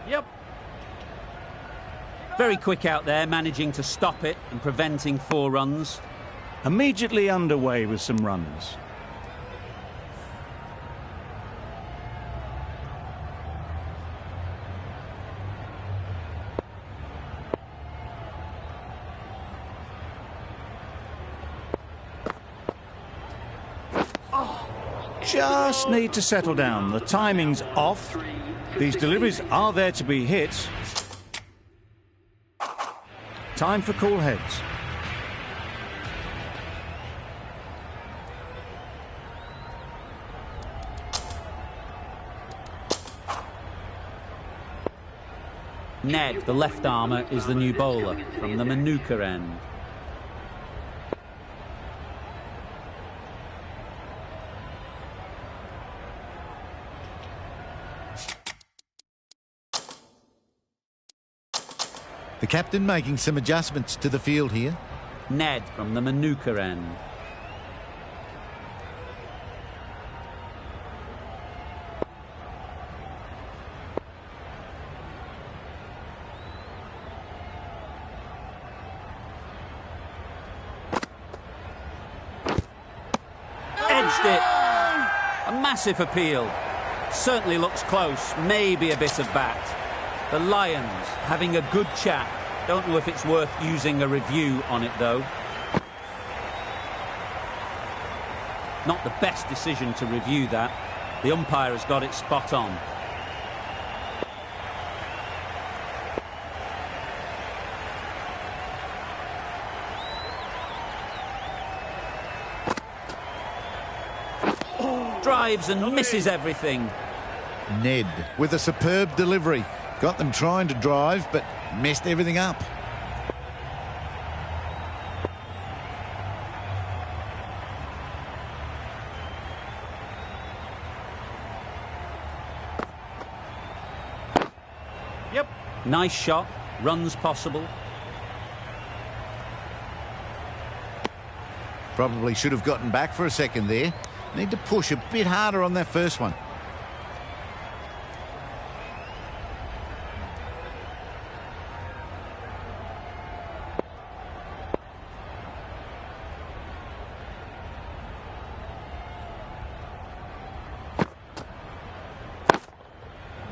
Yep. Very quick out there, managing to stop it and preventing 4 runs. Immediately underway with some runs. Just need to settle down. The timing's off. These deliveries are there to be hit. Time for cool heads. Ned, the left armour, is the new bowler from the Manuka end. The captain making some adjustments to the field here. Ned from the Manuka end. Edged it. A massive appeal. Certainly looks close. Maybe a bit of bat. The Lions having a good chat. Don't know if it's worth using a review on it, though. Not the best decision to review that. The umpire has got it spot on. Drives and misses everything. Ned with a superb delivery. Got them trying to drive, but messed everything up. Yep. Nice shot. Runs possible. Probably should have gotten back for a second there. Need to push a bit harder on that first one.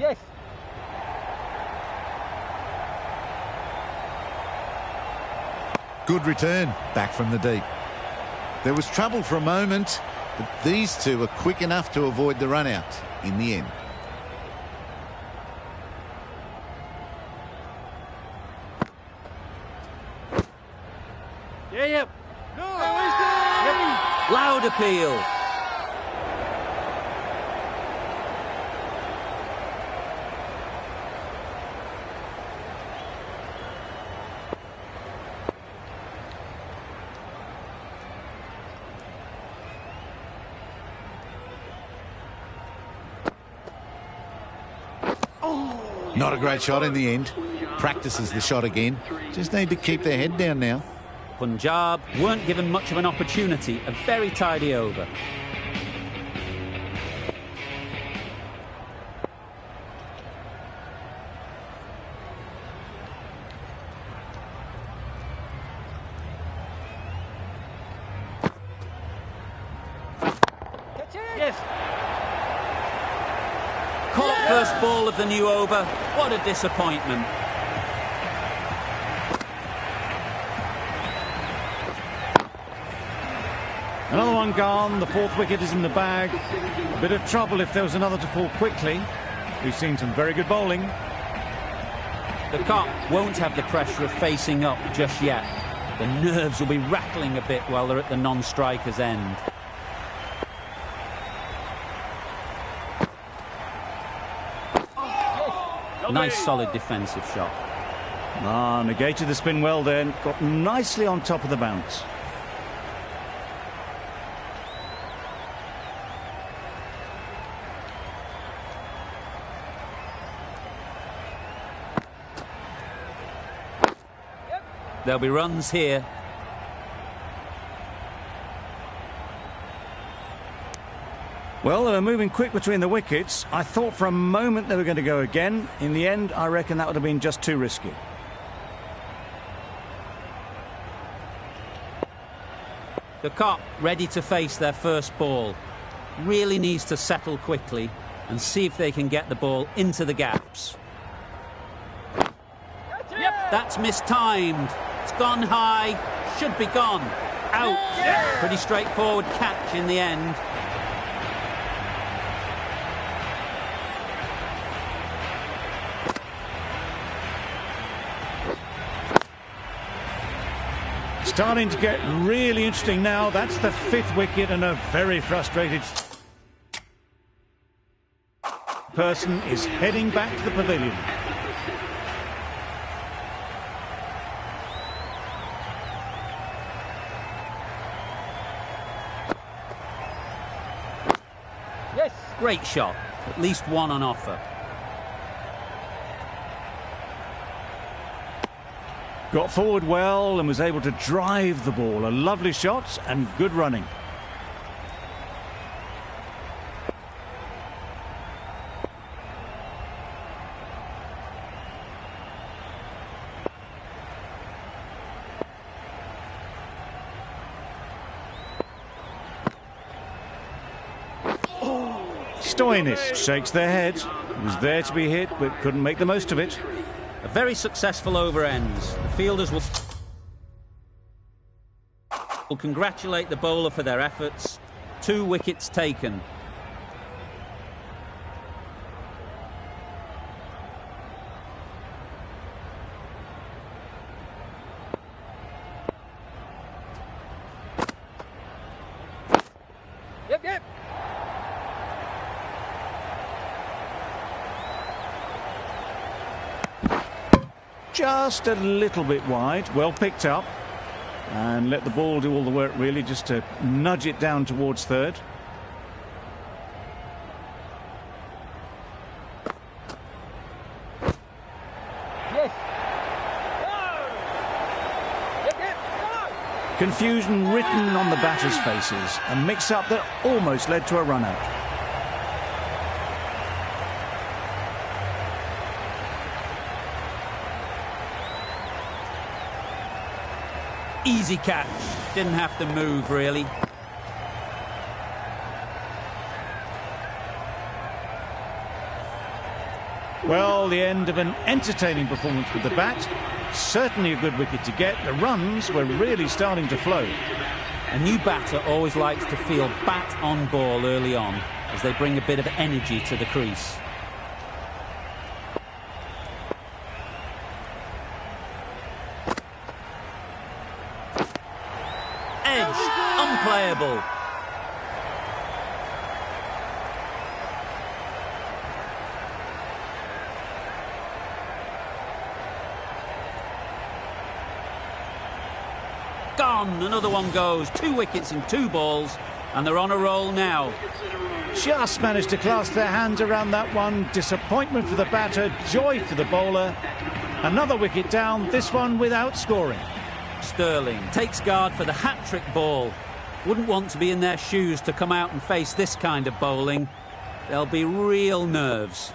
Yes. Good return back from the deep. There was trouble for a moment, but these two were quick enough to avoid the run out in the end. Yeah, yep. Loud appeal. Not a great shot in the end. Practices the shot again. Just need to keep their head down now. Punjab weren't given much of an opportunity. A very tidy over. Yes. Caught first ball of the new over. What a disappointment. Another one gone. The fourth wicket is in the bag. A bit of trouble if there was another to fall quickly. We've seen some very good bowling. The cop won't have the pressure of facing up just yet. The nerves will be rattling a bit while they're at the non-striker's end. Nice solid defensive shot. Negated the spin well then. Got nicely on top of the bounce. There'll be runs here. Well, they were moving quick between the wickets. I thought for a moment they were going to go again. In the end, I reckon that would have been just too risky. The cop ready to face their first ball. Really needs to settle quickly and see if they can get the ball into the gaps. Yep, that's mistimed. It's gone high. Should be gone. Out. Pretty straightforward catch in the end. Starting to get really interesting now. That's the fifth wicket and a very frustrated person is heading back to the pavilion. Yes. Great shot. At least one on offer. Got forward well and was able to drive the ball. A lovely shot and good running. Stoinis shakes their head. Was there to be hit but couldn't make the most of it. A very successful over ends. The fielders will congratulate the bowler for their efforts. 2 wickets taken. Yep, yep. Just a little bit wide. Well picked up. And let the ball do all the work, really, just to nudge it down towards third. Yes. Go. Yep, yep. Go. Confusion written on the batters' faces. A mix-up that almost led to a run-out. Easy catch. Didn't have to move, really. Well, the end of an entertaining performance with the bat. Certainly a good wicket to get. The runs were really starting to flow. A new batter always likes to feel bat on ball early on, as they bring a bit of energy to the crease. Edge, unplayable. Gone, another one goes. 2 wickets in 2 balls, and they're on a roll now. Just managed to clasp their hands around that one. Disappointment for the batter, joy for the bowler. Another wicket down, this one without scoring. Sterling takes guard for the hat-trick ball. Wouldn't want to be in their shoes to come out and face this kind of bowling. There'll be real nerves.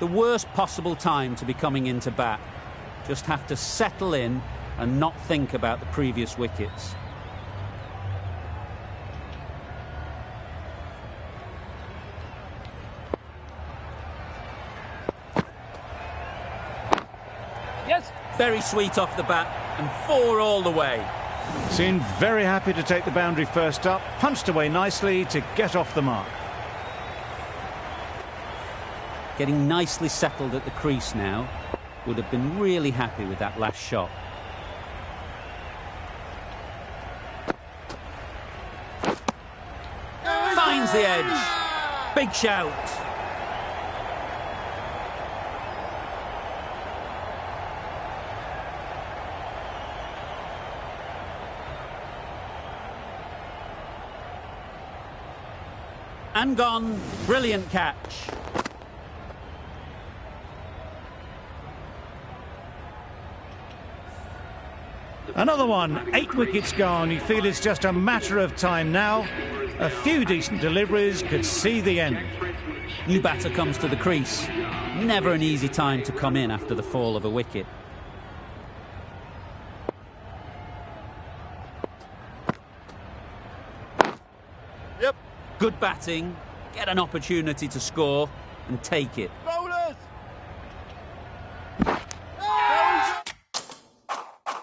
The worst possible time to be coming into bat. Just have to settle in and not think about the previous wickets. Yes. Very sweet off the bat, and 4 all the way. Seemed very happy to take the boundary first up. Punched away nicely to get off the mark. Getting nicely settled at the crease now. Would have been really happy with that last shot. Finds the edge. Big shout. And gone. Brilliant catch. Another one, 8 wickets gone. You feel it's just a matter of time now. A few decent deliveries could see the end. New batter comes to the crease. Never an easy time to come in after the fall of a wicket. Yep. Good batting, get an opportunity to score and take it. Bowlers.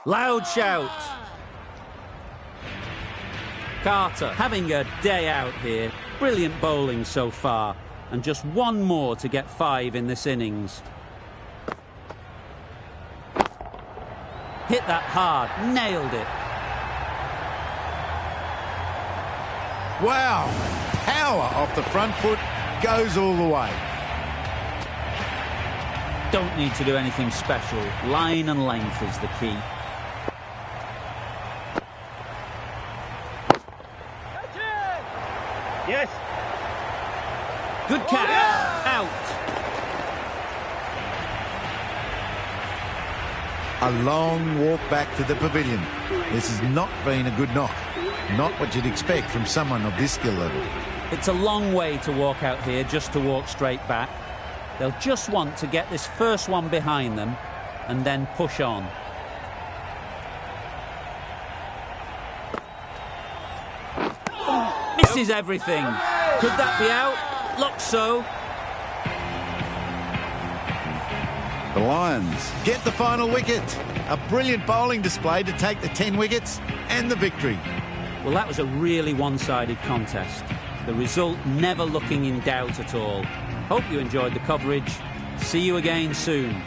Loud shout. Carter having a day out here. Brilliant bowling so far, and just one more to get 5 in this innings. Hit that hard, nailed it. Wow, power off the front foot, goes all the way. Don't need to do anything special. Line and length is the key. Yes. Good catch. Out. A long walk back to the pavilion. This has not been a good knock. Not what you'd expect from someone of this skill level. It's a long way to walk out here just to walk straight back. They'll just want to get this first one behind them and then push on. Misses everything. Could that be out? Looks so. The Lions get the final wicket. A brilliant bowling display to take the 10 wickets and the victory. Well, that was a really one-sided contest. The result never looking in doubt at all. Hope you enjoyed the coverage. See you again soon.